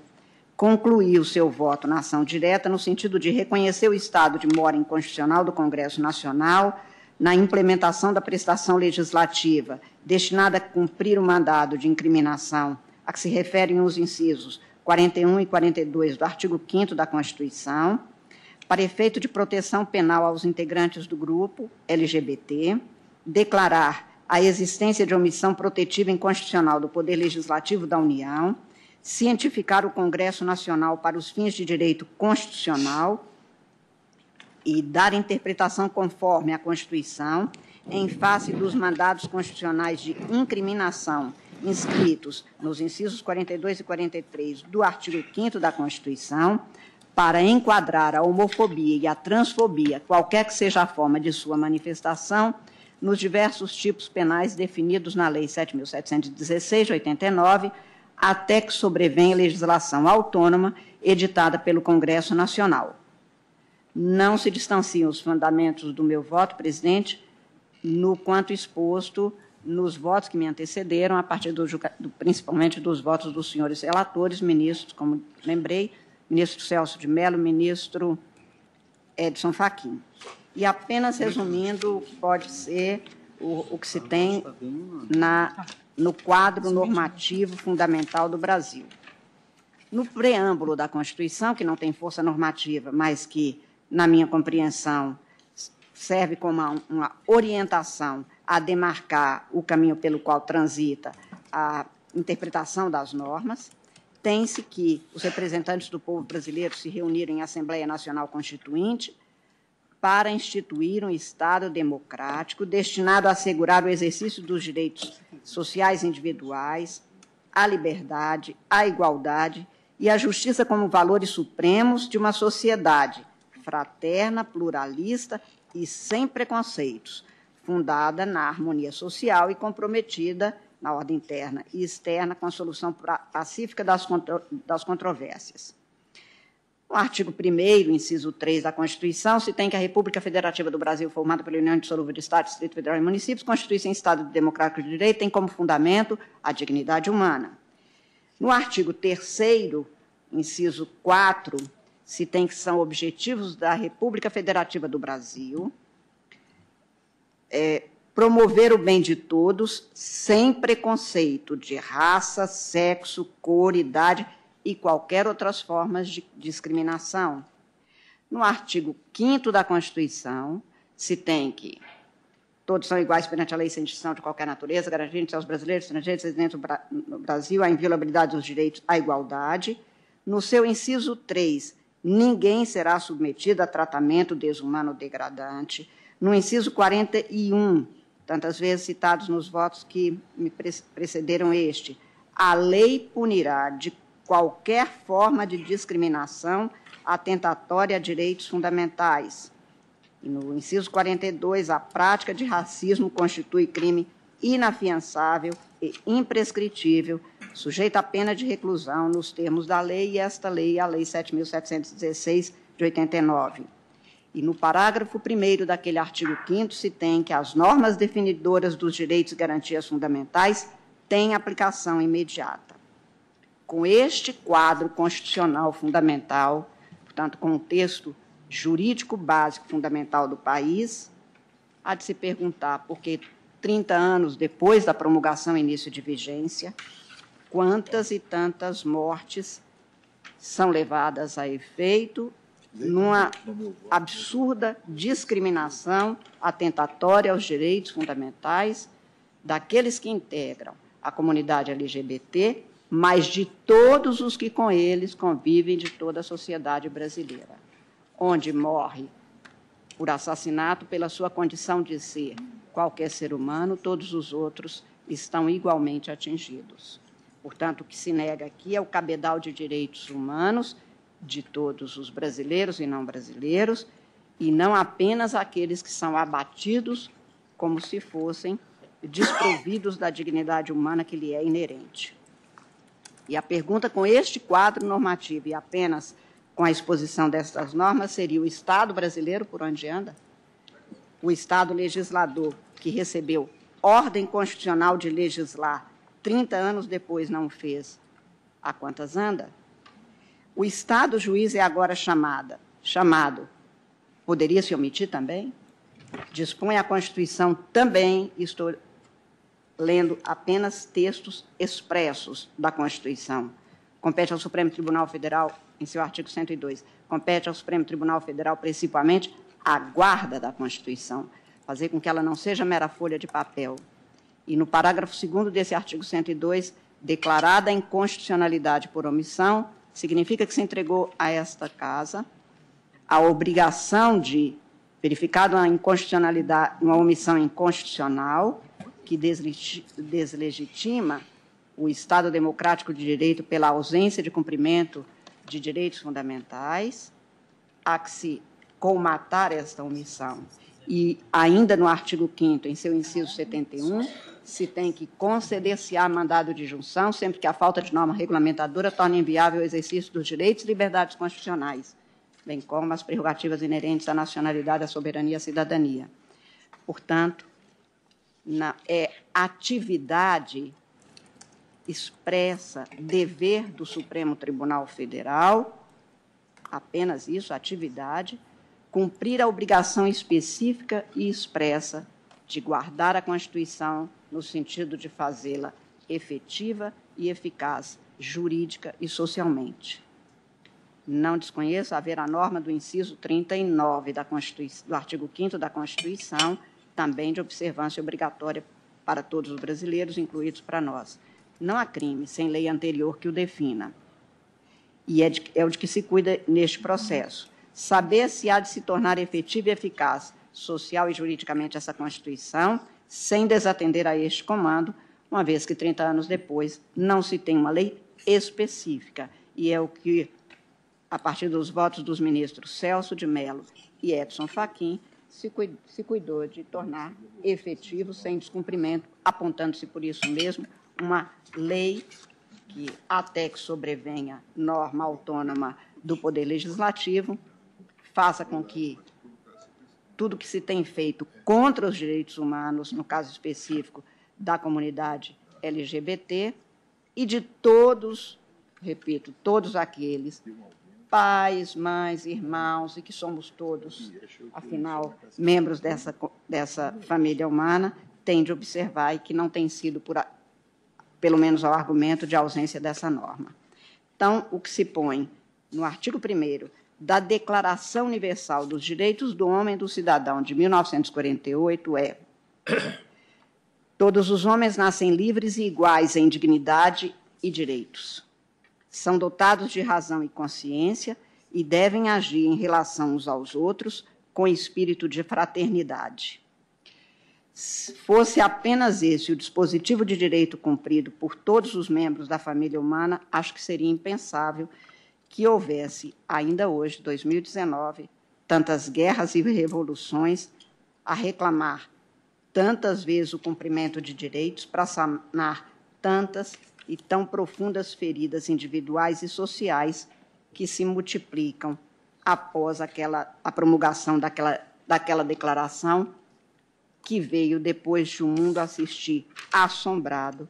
concluiu seu voto na ação direta no sentido de reconhecer o estado de mora inconstitucional do Congresso Nacional na implementação da prestação legislativa destinada a cumprir o mandado de incriminação a que se referem os incisos 41 e 42 do artigo 5º da Constituição, para efeito de proteção penal aos integrantes do grupo LGBT, declarar a existência de omissão protetiva inconstitucional do Poder Legislativo da União, cientificar o Congresso Nacional para os fins de direito constitucional e dar interpretação conforme a Constituição em face dos mandados constitucionais de incriminação inscritos nos incisos 42 e 43 do artigo 5º da Constituição, para enquadrar a homofobia e a transfobia, qualquer que seja a forma de sua manifestação, nos diversos tipos penais definidos na Lei 7.716, de 89, até que sobrevenha legislação autônoma editada pelo Congresso Nacional. Não se distanciam os fundamentos do meu voto, presidente, no quanto exposto nos votos que me antecederam, a partir principalmente dos votos dos senhores relatores, ministros, como lembrei, ministro Celso de Mello, ministro Edson Fachin. E apenas resumindo, pode ser o que se tem no quadro normativo fundamental do Brasil. No preâmbulo da Constituição, que não tem força normativa, mas que, na minha compreensão, serve como uma orientação a demarcar o caminho pelo qual transita a interpretação das normas, tem-se que os representantes do povo brasileiro se reunirem em Assembleia Nacional Constituinte para instituir um Estado democrático destinado a assegurar o exercício dos direitos sociais individuais, a liberdade, a igualdade e a justiça como valores supremos de uma sociedade fraterna, pluralista e sem preconceitos, fundada na harmonia social e comprometida na ordem interna e externa com a solução pacífica das controvérsias. No artigo 1º, inciso 3 da Constituição, se tem que a República Federativa do Brasil, formada pela União Indissolúvel de Estados, Distrito Federal e Municípios, constitui-se em Estado democrático de direito, tem como fundamento a dignidade humana. No artigo 3º, inciso 4, se tem que são objetivos da República Federativa do Brasil, promover o bem de todos, sem preconceito de raça, sexo, cor, idade e qualquer outras formas de discriminação. No artigo 5º da Constituição, se tem que todos são iguais perante a lei sem distinção de qualquer natureza, garantindo aos brasileiros, estrangeiros, residentes no Brasil, a inviolabilidade dos direitos à igualdade. No seu inciso 3, ninguém será submetido a tratamento desumano ou degradante. No inciso 41, tantas vezes citados nos votos que me precederam este, a lei punirá de qualquer forma de discriminação atentatória a direitos fundamentais. E no inciso 42, a prática de racismo constitui crime inafiançável e imprescritível, sujeito à pena de reclusão nos termos da lei, e esta lei é a Lei 7.716, de 89. E no parágrafo 1º daquele artigo 5º se tem que as normas definidoras dos direitos e garantias fundamentais têm aplicação imediata. Com este quadro constitucional fundamental, portanto, com o texto jurídico básico fundamental do país, há de se perguntar por que 30 anos depois da promulgação e início de vigência, quantas e tantas mortes são levadas a efeito numa absurda discriminação atentatória aos direitos fundamentais daqueles que integram a comunidade LGBT, mas de todos os que com eles convivem de toda a sociedade brasileira, onde morre por assassinato pela sua condição de ser qualquer ser humano, todos os outros estão igualmente atingidos. Portanto, o que se nega aqui é o cabedal de direitos humanos de todos os brasileiros e não brasileiros, e não apenas aqueles que são abatidos como se fossem desprovidos da dignidade humana que lhe é inerente. E a pergunta com este quadro normativo e apenas com a exposição destas normas seria: o Estado brasileiro por onde anda? O Estado legislador que recebeu ordem constitucional de legislar 30 anos depois não o fez, a quantas anda? O Estado juiz é agora chamado, poderia se omitir também? Dispõe a Constituição também, estou lendo apenas textos expressos da Constituição. Compete ao Supremo Tribunal Federal, em seu artigo 102, compete ao Supremo Tribunal Federal, principalmente, a guarda da Constituição, fazer com que ela não seja mera folha de papel. E no parágrafo 2º desse artigo 102, declarada a inconstitucionalidade por omissão, significa que se entregou a esta Casa a obrigação de, verificada uma inconstitucionalidade, uma omissão inconstitucional, que deslegitima o Estado democrático de direito pela ausência de cumprimento de direitos fundamentais, a que se colmatar esta omissão. E ainda no artigo 5º, em seu inciso 71, se tem que conceder-se-á mandado de junção sempre que a falta de norma regulamentadora torne inviável o exercício dos direitos e liberdades constitucionais, bem como as prerrogativas inerentes à nacionalidade, à soberania e à cidadania. Portanto, é atividade expressa, dever do Supremo Tribunal Federal, apenas isso, atividade, cumprir a obrigação específica e expressa de guardar a Constituição no sentido de fazê-la efetiva e eficaz, jurídica e socialmente. Não desconheço haver a norma do inciso 39 do artigo 5º da Constituição, também de observância obrigatória para todos os brasileiros, incluídos para nós. Não há crime sem lei anterior que o defina. E é o de que se cuida neste processo. Saber se há de se tornar efetiva e eficaz, social e juridicamente, essa Constituição, sem desatender a este comando, uma vez que 30 anos depois não se tem uma lei específica. E é o que, a partir dos votos dos ministros Celso de Mello e Edson Fachin, se cuidou de tornar efetivo, sem descumprimento, apontando-se por isso mesmo uma lei que, até que sobrevenha norma autônoma do Poder Legislativo, faça com que tudo que se tem feito contra os direitos humanos, no caso específico da comunidade LGBT, e de todos, repito, todos aqueles, pais, mães, irmãos, e que somos todos, afinal, membros dessa família humana, tem de observar e que não tem sido, pelo menos ao argumento, de ausência dessa norma. Então, o que se põe no artigo 1º da Declaração Universal dos Direitos do Homem e do Cidadão de 1948 é: todos os homens nascem livres e iguais em dignidade e direitos. São dotados de razão e consciência e devem agir em relação uns aos outros com espírito de fraternidade. Se fosse apenas esse o dispositivo de direito cumprido por todos os membros da família humana, acho que seria impensável que houvesse, ainda hoje, 2019, tantas guerras e revoluções a reclamar tantas vezes o cumprimento de direitos para sanar tantas e tão profundas feridas individuais e sociais que se multiplicam após a promulgação daquela declaração, que veio depois de o mundo assistir assombrado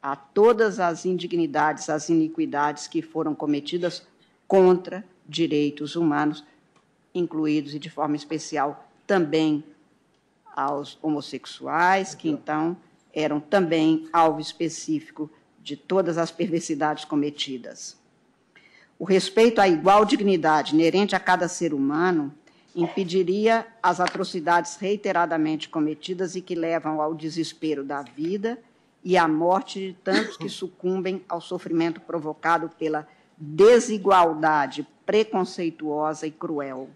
a todas as indignidades, as iniquidades que foram cometidas contra direitos humanos, incluídos, e de forma especial, também aos homossexuais, que então eram também alvo específico de todas as perversidades cometidas. O respeito à igual dignidade inerente a cada ser humano impediria as atrocidades reiteradamente cometidas e que levam ao desespero da vida e à morte de tantos que sucumbem ao sofrimento provocado pela desigualdade preconceituosa e cruel.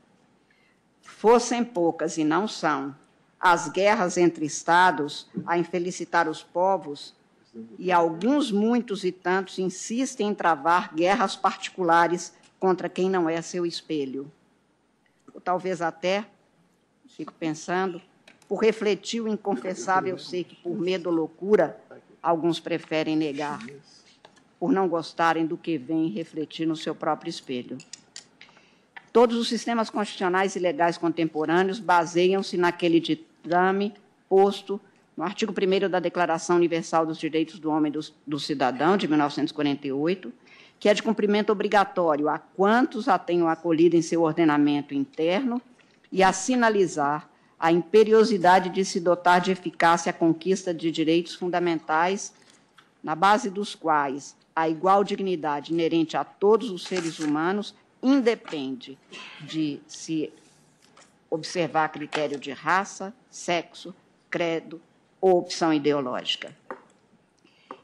Fossem poucas, e não são, as guerras entre Estados a infelicitar os povos, E alguns, muitos e tantos, insistem em travar guerras particulares contra quem não é seu espelho. Ou talvez até, fico pensando, por refletir o inconfessável, eu sei que por medo ou loucura, alguns preferem negar, por não gostarem do que vem refletir no seu próprio espelho. Todos os sistemas constitucionais e legais contemporâneos baseiam-se naquele ditame posto no artigo 1º da Declaração Universal dos Direitos do Homem e do Cidadão, de 1948, que é de cumprimento obrigatório a quantos a tenham acolhido em seu ordenamento interno e a sinalizar a imperiosidade de se dotar de eficácia a conquista de direitos fundamentais, na base dos quais a igual dignidade inerente a todos os seres humanos independe de se observar critério de raça, sexo, credo ou opção ideológica.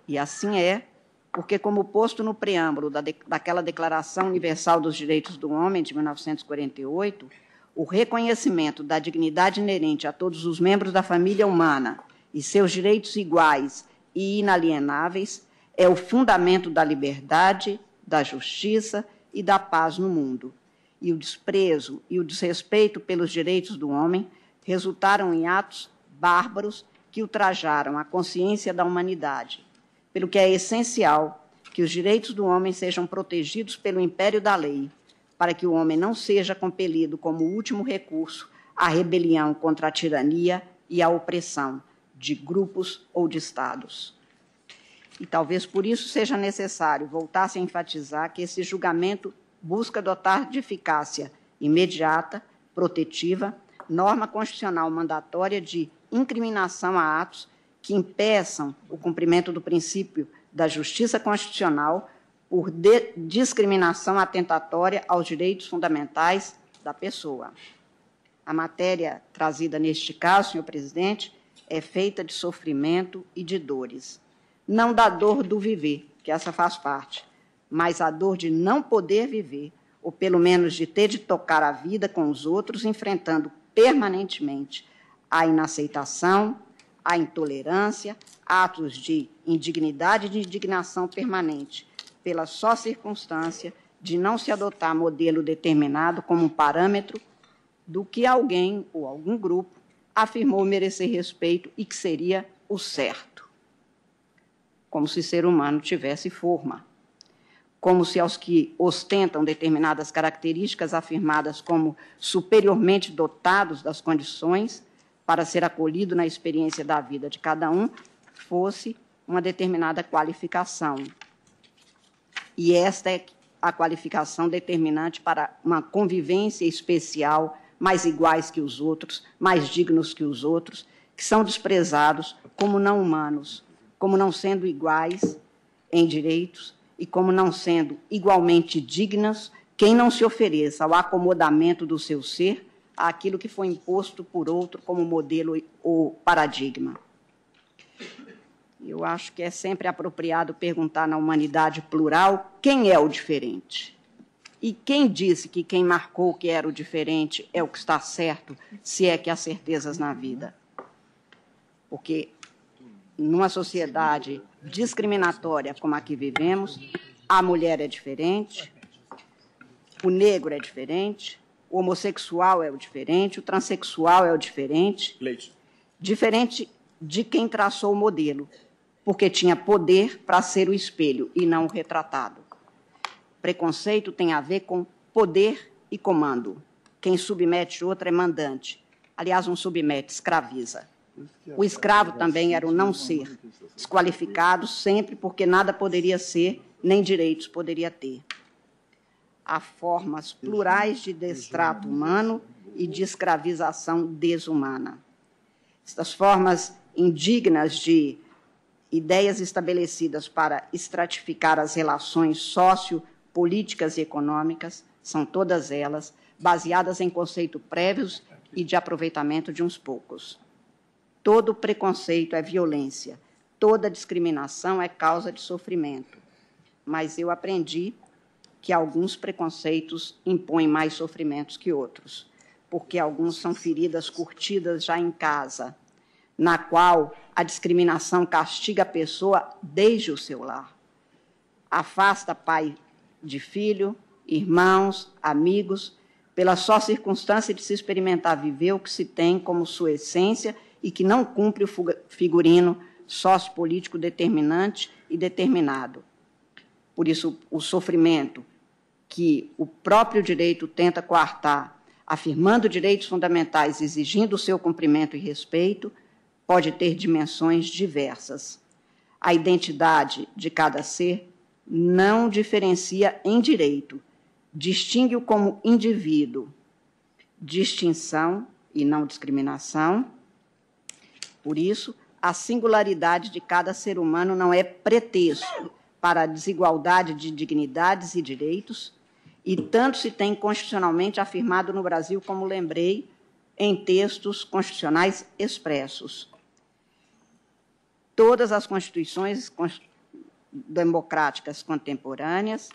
E assim é, porque, como posto no preâmbulo daquela Declaração Universal dos Direitos do Homem, de 1948, o reconhecimento da dignidade inerente a todos os membros da família humana e seus direitos iguais e inalienáveis é o fundamento da liberdade, da justiça e da paz no mundo. E o desprezo e o desrespeito pelos direitos do homem resultaram em atos bárbaros que ultrajaram a consciência da humanidade, pelo que é essencial que os direitos do homem sejam protegidos pelo império da lei, para que o homem não seja compelido, como último recurso, à rebelião contra a tirania e a opressão de grupos ou de estados. E talvez por isso seja necessário voltar-se a enfatizar que esse julgamento busca dotar de eficácia imediata, protetiva, norma constitucional mandatória de incriminação a atos que impeçam o cumprimento do princípio da justiça constitucional por discriminação atentatória aos direitos fundamentais da pessoa. A matéria trazida neste caso, senhor presidente, é feita de sofrimento e de dores. Não da dor do viver, que essa faz parte, mas a dor de não poder viver, ou pelo menos de ter de tocar a vida com os outros, enfrentando permanentemente a inaceitação, a intolerância, atos de indignidade e de indignação permanente, pela só circunstância de não se adotar modelo determinado como um parâmetro do que alguém ou algum grupo afirmou merecer respeito e que seria o certo. Como se ser humano tivesse forma. Como se aos que ostentam determinadas características afirmadas como superiormente dotados das condições para ser acolhido na experiência da vida de cada um, fosse uma determinada qualificação. E esta é a qualificação determinante para uma convivência especial, mais iguais que os outros, mais dignos que os outros, que são desprezados como não humanos, como não sendo iguais em direitos e como não sendo igualmente dignas quem não se ofereça ao acomodamento do seu ser àquilo que foi imposto por outro como modelo ou paradigma. Eu acho que é sempre apropriado perguntar na humanidade plural quem é o diferente. E quem disse que quem marcou que era o diferente é o que está certo, se é que há certezas na vida? Porque numa sociedade discriminatória como a que vivemos, a mulher é diferente, o negro é diferente, o homossexual é o diferente, o transexual é o diferente, diferente de quem traçou o modelo, porque tinha poder para ser o espelho e não o retratado. Preconceito tem a ver com poder e comando. Quem submete outro é mandante. Aliás, um submete, escraviza. O escravo também era o não ser, desqualificado sempre porque nada poderia ser, nem direitos poderia ter. Há formas plurais de destrato humano e de escravização desumana. Estas formas indignas de ideias estabelecidas para estratificar as relações sociopolíticas e econômicas, são todas elas baseadas em conceitos prévios e de aproveitamento de uns poucos. Todo preconceito é violência, toda discriminação é causa de sofrimento. Mas eu aprendi que alguns preconceitos impõem mais sofrimentos que outros, porque alguns são feridas curtidas já em casa. na qual a discriminação castiga a pessoa desde o seu lar. Afasta pai de filho, irmãos, amigos, pela só circunstância de se experimentar viver o que se tem como sua essência e que não cumpre o figurino sociopolítico determinante e determinado. Por isso, o sofrimento que o próprio direito tenta coartar, afirmando direitos fundamentais, exigindo o seu cumprimento e respeito, pode ter dimensões diversas. A identidade de cada ser não diferencia em direito, distingue-o como indivíduo. Distinção e não discriminação. Por isso, a singularidade de cada ser humano não é pretexto para a desigualdade de dignidades e direitos, e tanto se tem constitucionalmente afirmado no Brasil, como lembrei, em textos constitucionais expressos. Todas as constituições democráticas contemporâneas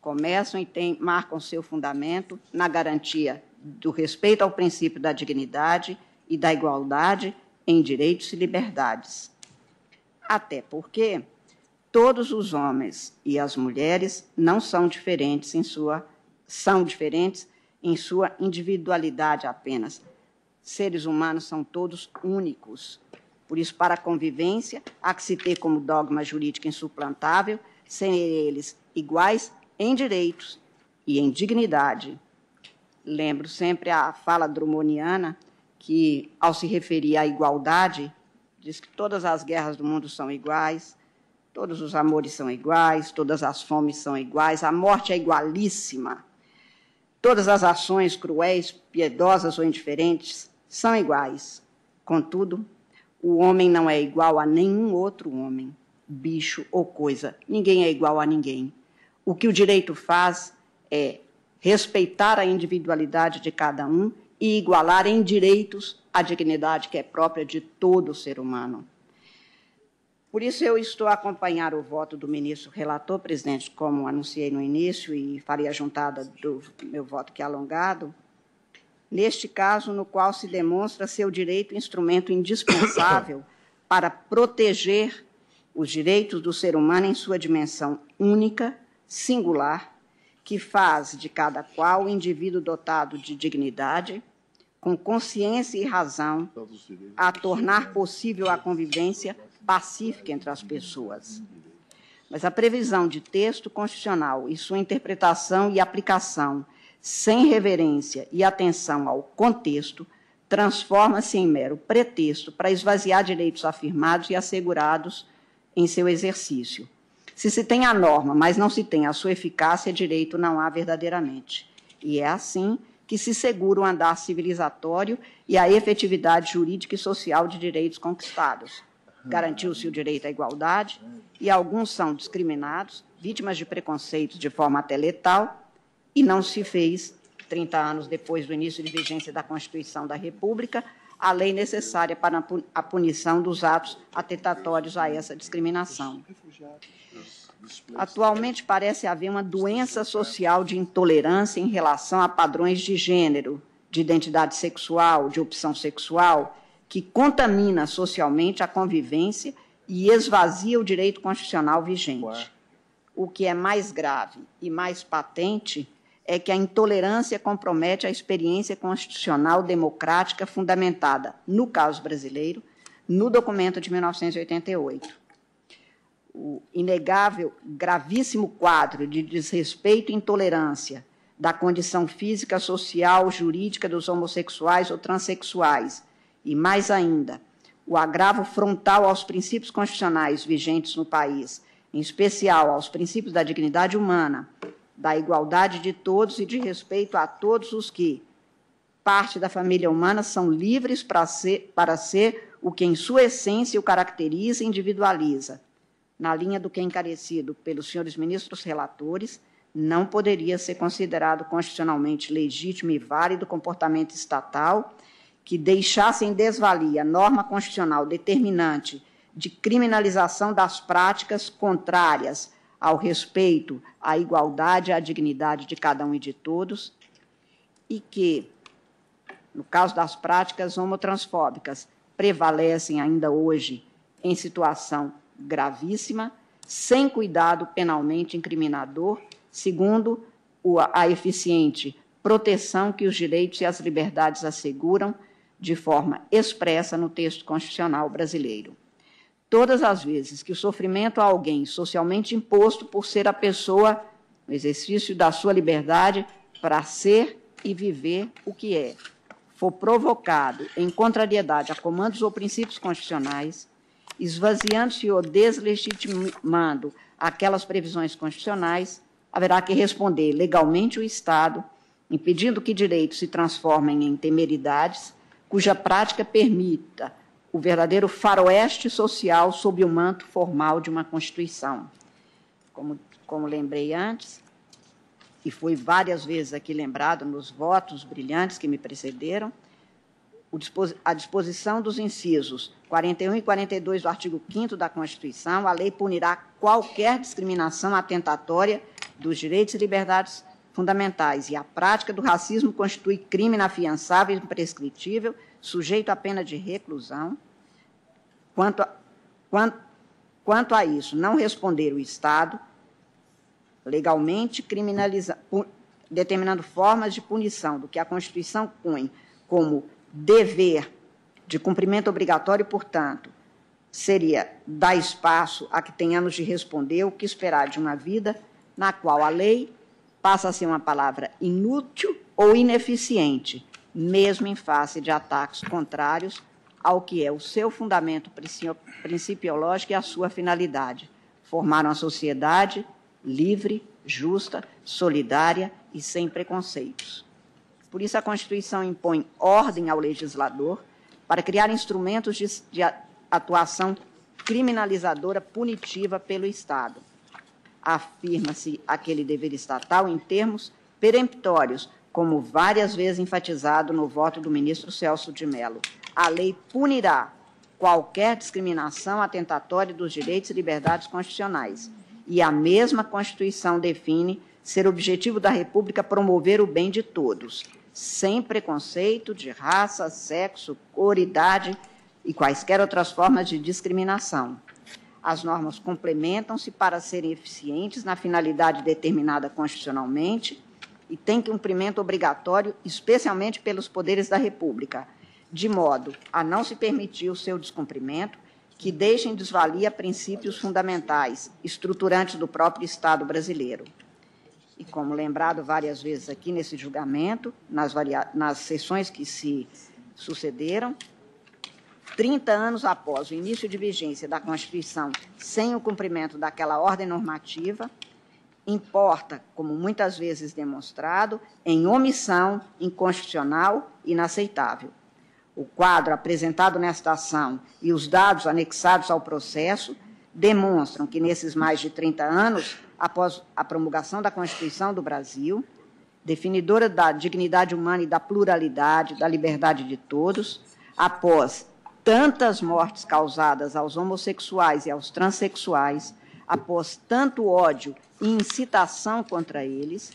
começam e marcam seu fundamento na garantia do respeito ao princípio da dignidade e da igualdade em direitos e liberdades. Até porque todos os homens e as mulheres não são diferentes são diferentes em sua individualidade apenas. Seres humanos são todos únicos. Por isso, para a convivência, há que se ter como dogma jurídico insuplantável serem eles iguais em direitos e em dignidade. Lembro sempre a fala drummondiana, que, ao se referir à igualdade, diz que todas as guerras do mundo são iguais, todos os amores são iguais, todas as fomes são iguais, a morte é igualíssima, todas as ações cruéis, piedosas ou indiferentes são iguais. Contudo, o homem não é igual a nenhum outro homem, bicho ou coisa. Ninguém é igual a ninguém. O que o direito faz é respeitar a individualidade de cada um e igualar em direitos a dignidade que é própria de todo ser humano. Por isso, eu estou a acompanhar o voto do ministro relator, presidente, como anunciei no início, e farei a juntada do meu voto que é alongado, neste caso, no qual se demonstra seu direito instrumento indispensável para proteger os direitos do ser humano em sua dimensão única, singular, que faz de cada qual o indivíduo dotado de dignidade, com consciência e razão, a tornar possível a convivência pacífica entre as pessoas. Mas a previsão de texto constitucional e sua interpretação e aplicação sem reverência e atenção ao contexto, transforma-se em mero pretexto para esvaziar direitos afirmados e assegurados em seu exercício. Se se tem a norma, mas não se tem a sua eficácia, direito não há verdadeiramente. E é assim que se segura o andar civilizatório e a efetividade jurídica e social de direitos conquistados. Garantiu-se o direito à igualdade, e alguns são discriminados, vítimas de preconceitos de forma até letal, e não se fez, 30 anos depois do início de vigência da Constituição da República, a lei necessária para a punição dos atos atentatórios a essa discriminação. Atualmente, parece haver uma doença social de intolerância em relação a padrões de gênero, de identidade sexual, de opção sexual, que contamina socialmente a convivência e esvazia o direito constitucional vigente. O que é mais grave e mais patente é que a intolerância compromete a experiência constitucional democrática fundamentada, no caso brasileiro, no documento de 1988. O inegável, gravíssimo quadro de desrespeito e intolerância da condição física, social, jurídica dos homossexuais ou transexuais, e, mais ainda, o agravo frontal aos princípios constitucionais vigentes no país, em especial aos princípios da dignidade humana, da igualdade de todos e de respeito a todos os que, parte da família humana, são livres para ser o que em sua essência o caracteriza e individualiza. Na linha do que é encarecido pelos senhores ministros relatores, não poderia ser considerado constitucionalmente legítimo e válido comportamento estatal que deixasse em desvalia norma constitucional determinante de criminalização das práticas contrárias ao respeito, à igualdade e à dignidade de cada um e de todos, e que, no caso das práticas homotransfóbicas, prevalecem ainda hoje em situação gravíssima, sem cuidado penalmente incriminador, segundo a eficiente proteção que os direitos e as liberdades asseguram de forma expressa no texto constitucional brasileiro. Todas as vezes que o sofrimento a alguém socialmente imposto por ser a pessoa no exercício da sua liberdade para ser e viver o que é, for provocado em contrariedade a comandos ou princípios constitucionais, esvaziando-se ou deslegitimando aquelas previsões constitucionais, haverá que responder legalmente o Estado, impedindo que direitos se transformem em temeridades, cuja prática permita o verdadeiro faroeste social sob o manto formal de uma Constituição. Como lembrei antes, e foi várias vezes aqui lembrado nos votos brilhantes que me precederam, a disposição dos incisos 41 e 42 do artigo 5º da Constituição, a lei punirá qualquer discriminação atentatória dos direitos e liberdades fundamentais, e a prática do racismo constitui crime inafiançável e imprescritível, sujeito à pena de reclusão. Quanto a isso, não responder o Estado, legalmente determinando formas de punição do que a Constituição põe como dever de cumprimento obrigatório, portanto, seria dar espaço a que tenhamos de responder o que esperar de uma vida na qual a lei passa a ser uma palavra inútil ou ineficiente, mesmo em face de ataques contrários ao que é o seu fundamento principiológico e a sua finalidade: formar uma sociedade livre, justa, solidária e sem preconceitos. Por isso, a Constituição impõe ordem ao legislador para criar instrumentos de atuação criminalizadora punitiva pelo Estado. Afirma-se aquele dever estatal em termos peremptórios, como várias vezes enfatizado no voto do ministro Celso de Mello. A lei punirá qualquer discriminação atentatória dos direitos e liberdades constitucionais, e a mesma Constituição define ser objetivo da República promover o bem de todos, sem preconceito de raça, sexo, cor, idade e quaisquer outras formas de discriminação. As normas complementam-se para serem eficientes na finalidade determinada constitucionalmente e têm cumprimento obrigatório, especialmente pelos poderes da República, de modo a não se permitir o seu descumprimento, que deixem desvalia princípios fundamentais, estruturantes do próprio Estado brasileiro. E, como lembrado várias vezes aqui nesse julgamento, nas sessões que se sucederam, 30 anos após o início de vigência da Constituição, sem o cumprimento daquela ordem normativa, importa, como muitas vezes demonstrado, em omissão inconstitucional e inaceitável. O quadro apresentado nesta ação e os dados anexados ao processo demonstram que, nesses mais de 30 anos, após a promulgação da Constituição do Brasil, definidora da dignidade humana e da pluralidade, da liberdade de todos, após tantas mortes causadas aos homossexuais e aos transexuais, após tanto ódio e incitação contra eles,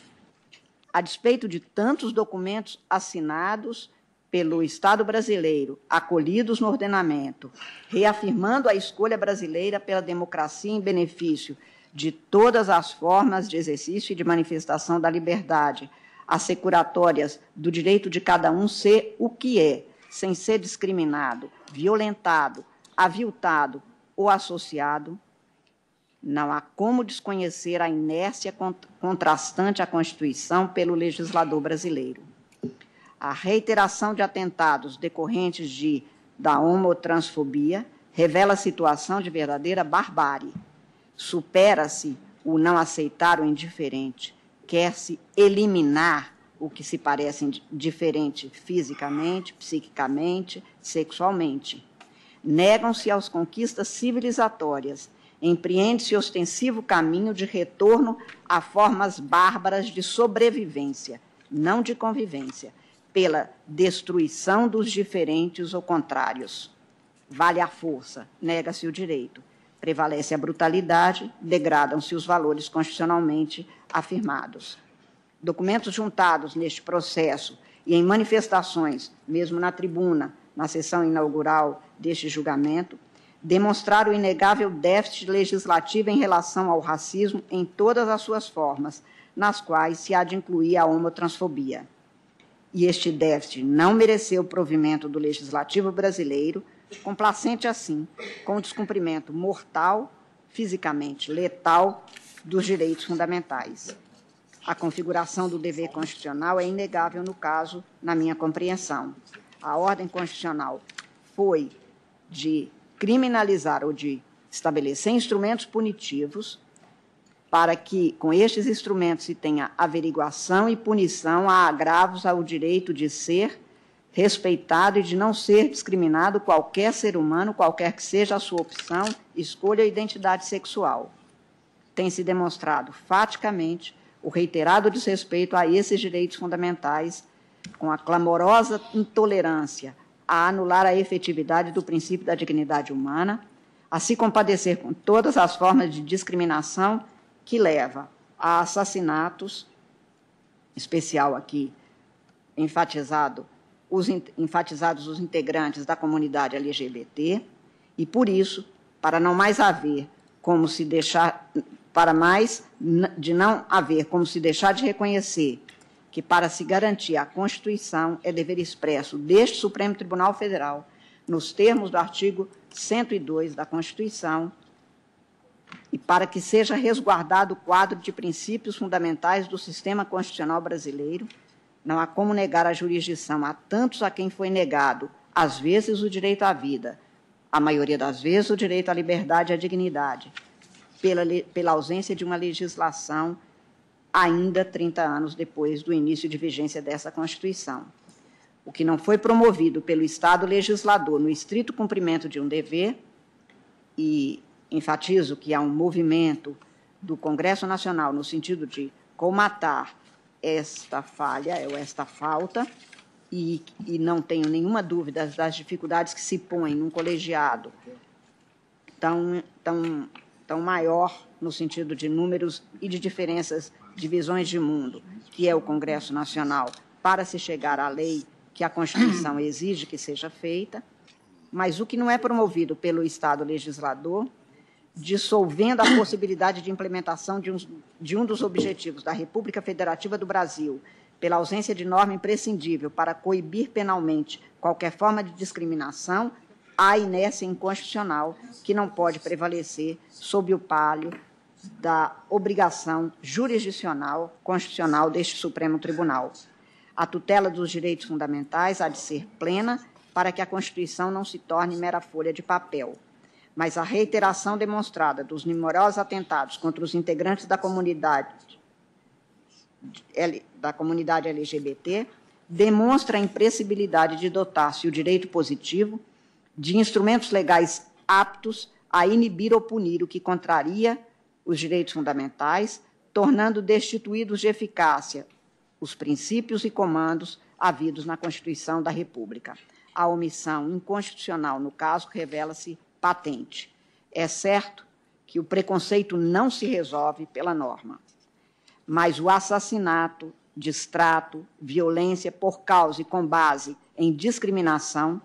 a despeito de tantos documentos assinados pelo Estado brasileiro, acolhidos no ordenamento, reafirmando a escolha brasileira pela democracia em benefício de todas as formas de exercício e de manifestação da liberdade, assecuratórias do direito de cada um ser o que é, sem ser discriminado, violentado, aviltado ou associado, não há como desconhecer a inércia contrastante à Constituição pelo legislador brasileiro. A reiteração de atentados decorrentes da homotransfobia revela a situação de verdadeira barbárie. Supera-se o não aceitar o indiferente, quer-se eliminar o que se parece diferente fisicamente, psiquicamente, sexualmente. Negam-se às conquistas civilizatórias, empreende-se ostensivo caminho de retorno a formas bárbaras de sobrevivência, não de convivência, pela destruição dos diferentes ou contrários. Vale a força, nega-se o direito, prevalece a brutalidade, degradam-se os valores constitucionalmente afirmados. Documentos juntados neste processo e em manifestações, mesmo na tribuna, na sessão inaugural deste julgamento, demonstraram o inegável déficit legislativo em relação ao racismo em todas as suas formas, nas quais se há de incluir a homotransfobia. E este déficit não mereceu o provimento do legislativo brasileiro, complacente assim com o descumprimento mortal, fisicamente letal, dos direitos fundamentais. A configuração do dever constitucional é inegável no caso, na minha compreensão. A ordem constitucional foi de criminalizar ou de estabelecer instrumentos punitivos para que, com estes instrumentos, se tenha averiguação e punição a agravos ao direito de ser respeitado e de não ser discriminado qualquer ser humano, qualquer que seja a sua opção, escolha ou identidade sexual. Tem-se demonstrado, faticamente, o reiterado desrespeito a esses direitos fundamentais, com a clamorosa intolerância a anular a efetividade do princípio da dignidade humana, a se compadecer com todas as formas de discriminação que leva a assassinatos, especial aqui, enfatizados os integrantes da comunidade LGBT, e, por isso, para não mais haver como se deixar, de reconhecer que, para se garantir a Constituição, é dever expresso deste Supremo Tribunal Federal, nos termos do artigo 102 da Constituição, e para que seja resguardado o quadro de princípios fundamentais do sistema constitucional brasileiro, não há como negar a jurisdição a tantos a quem foi negado, às vezes, o direito à vida, a maioria das vezes, o direito à liberdade e à dignidade, pela ausência de uma legislação ainda 30 anos depois do início de vigência dessa Constituição. O que não foi promovido pelo Estado legislador no estrito cumprimento de um dever, e enfatizo que há um movimento do Congresso Nacional no sentido de colmatar esta falha, ou esta falta, e não tenho nenhuma dúvida das dificuldades que se põem num colegiado tão maior no sentido de números e de diferenças de visões de mundo, que é o Congresso Nacional, para se chegar à lei que a Constituição exige que seja feita, mas o que não é promovido pelo Estado legislador, dissolvendo a possibilidade de implementação de um dos objetivos da República Federativa do Brasil, pela ausência de norma imprescindível para coibir penalmente qualquer forma de discriminação, há inércia inconstitucional que não pode prevalecer sob o palio da obrigação jurisdicional constitucional deste Supremo Tribunal. A tutela dos direitos fundamentais há de ser plena para que a Constituição não se torne mera folha de papel. Mas a reiteração demonstrada dos numerosos atentados contra os integrantes da comunidade LGBT demonstra a imprescindibilidade de dotar-se o direito positivo de instrumentos legais aptos a inibir ou punir o que contraria os direitos fundamentais, tornando destituídos de eficácia os princípios e comandos havidos na Constituição da República. A omissão inconstitucional, no caso, revela-se patente. É certo que o preconceito não se resolve pela norma, mas o assassinato, distrato, violência por causa e com base em discriminação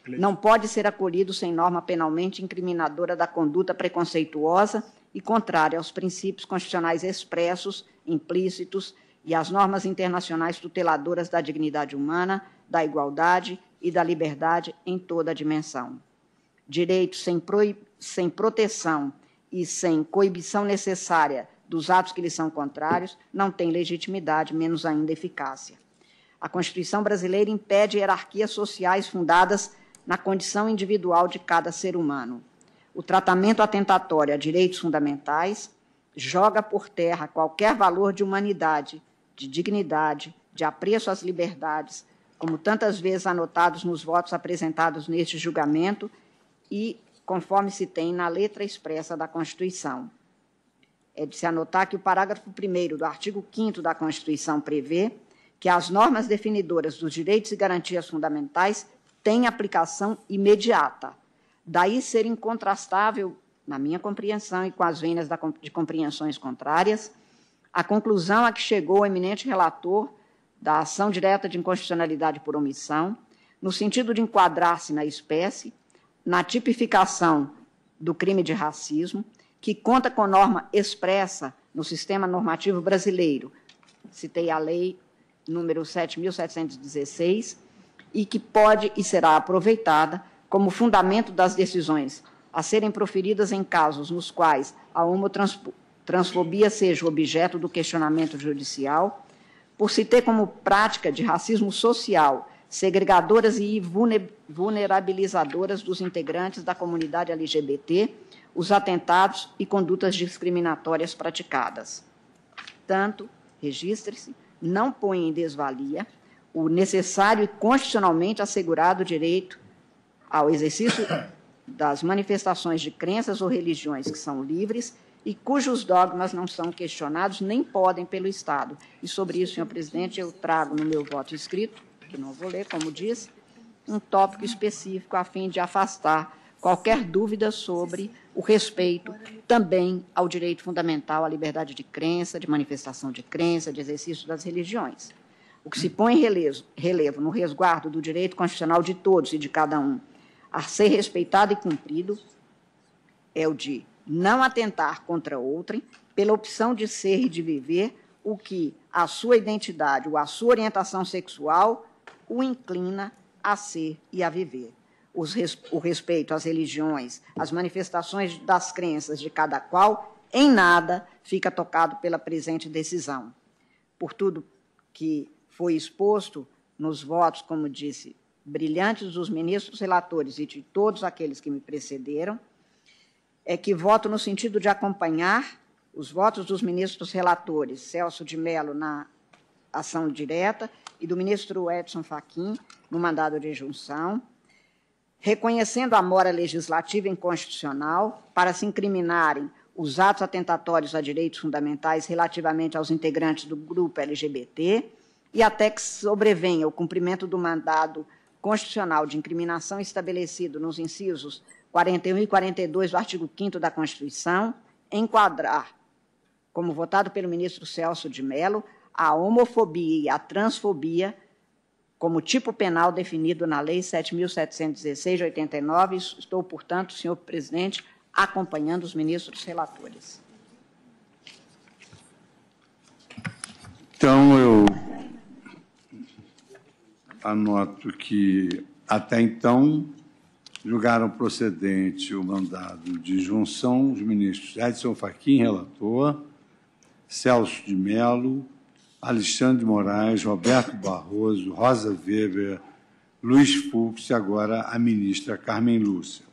não pode ser acolhido sem norma penalmente incriminadora da conduta preconceituosa e contrária aos princípios constitucionais expressos, implícitos e às normas internacionais tuteladoras da dignidade humana, da igualdade e da liberdade em toda a dimensão. Direitos sem proteção e sem coibição necessária dos atos que lhes são contrários não têm legitimidade, menos ainda eficácia. A Constituição brasileira impede hierarquias sociais fundadas na condição individual de cada ser humano. O tratamento atentatório a direitos fundamentais joga por terra qualquer valor de humanidade, de dignidade, de apreço às liberdades, como tantas vezes anotados nos votos apresentados neste julgamento e conforme se tem na letra expressa da Constituição. É de se anotar que o parágrafo 1º do artigo 5º da Constituição prevê que as normas definidoras dos direitos e garantias fundamentais têm aplicação imediata. Daí ser incontrastável, na minha compreensão e com as vênias de compreensões contrárias, a conclusão a que chegou o eminente relator da ação direta de inconstitucionalidade por omissão, no sentido de enquadrar-se na espécie, na tipificação do crime de racismo, que conta com norma expressa no sistema normativo brasileiro, citei a lei número 7.716, e que pode e será aproveitada como fundamento das decisões a serem proferidas em casos nos quais a homotransfobia seja objeto do questionamento judicial, por se ter como prática de racismo social segregadoras e vulnerabilizadoras dos integrantes da comunidade LGBT, os atentados e condutas discriminatórias praticadas. Tanto, registre-se, não põe em desvalia o necessário e constitucionalmente assegurado direito ao exercício das manifestações de crenças ou religiões que são livres e cujos dogmas não são questionados nem podem pelo Estado. E sobre isso, senhor presidente, eu trago no meu voto escrito, que não vou ler, como disse, um tópico específico a fim de afastar qualquer dúvida sobre o respeito também ao direito fundamental à liberdade de crença, de manifestação de crença, de exercício das religiões. O que se põe em relevo no resguardo do direito constitucional de todos e de cada um a ser respeitado e cumprido é o de não atentar contra outrem pela opção de ser e de viver o que a sua identidade ou a sua orientação sexual o inclina a ser e a viver. O respeito às religiões, às manifestações das crenças de cada qual, em nada fica tocado pela presente decisão. Por tudo que foi exposto nos votos, como disse, brilhantes dos ministros relatores e de todos aqueles que me precederam, é que voto no sentido de acompanhar os votos dos ministros relatores, Celso de Mello na ação direta e do ministro Edson Fachin no mandado de junção, reconhecendo a mora legislativa inconstitucional para se incriminarem os atos atentatórios a direitos fundamentais relativamente aos integrantes do grupo LGBT e até que sobrevenha o cumprimento do mandado constitucional de incriminação estabelecido nos incisos 41 e 42 do artigo 5º da Constituição, enquadrar, como votado pelo ministro Celso de Mello, a homofobia e a transfobia como tipo penal definido na Lei 7.716 de 89. Estou, portanto, senhor presidente, acompanhando os ministros relatores. Então, eu anoto que, até então, julgaram procedente o mandado de junção os ministros Edson Fachin, relator, Celso de Mello, Alexandre de Moraes, Roberto Barroso, Rosa Weber, Luiz Fux e agora a ministra Carmen Lúcia.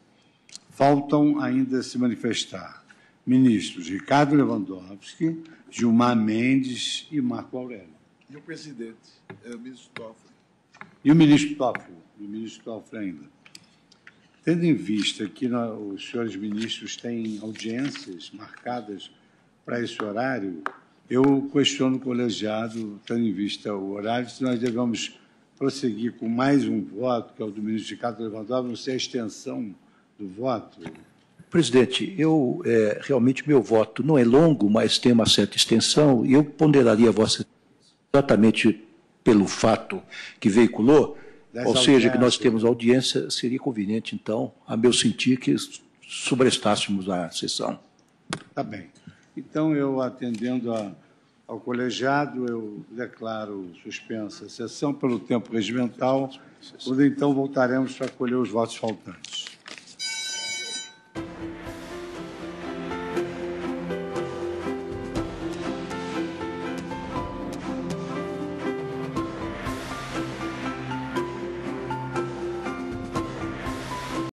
Faltam ainda se manifestar ministros Ricardo Lewandowski, Gilmar Mendes e Marco Aurélio. E o presidente, o ministro Toffoli. E o ministro Toffoli ainda. Tendo em vista que os senhores ministros têm audiências marcadas para esse horário, eu questiono o colegiado, tendo em vista o horário, se nós devemos prosseguir com mais um voto, que é o do ministro Ricardo Lewandowski, não sei a extensão do voto. Presidente, realmente meu voto não é longo, mas tem uma certa extensão, e eu ponderaria a vossa exatamente pelo fato que veiculou, ou seja, que nós temos audiência, seria conveniente, então, a meu sentir, que sobrestássemos a sessão. Tá bem. Então, eu, atendendo ao colegiado, eu declaro suspensa a sessão pelo tempo regimental, quando então voltaremos para colher os votos faltantes.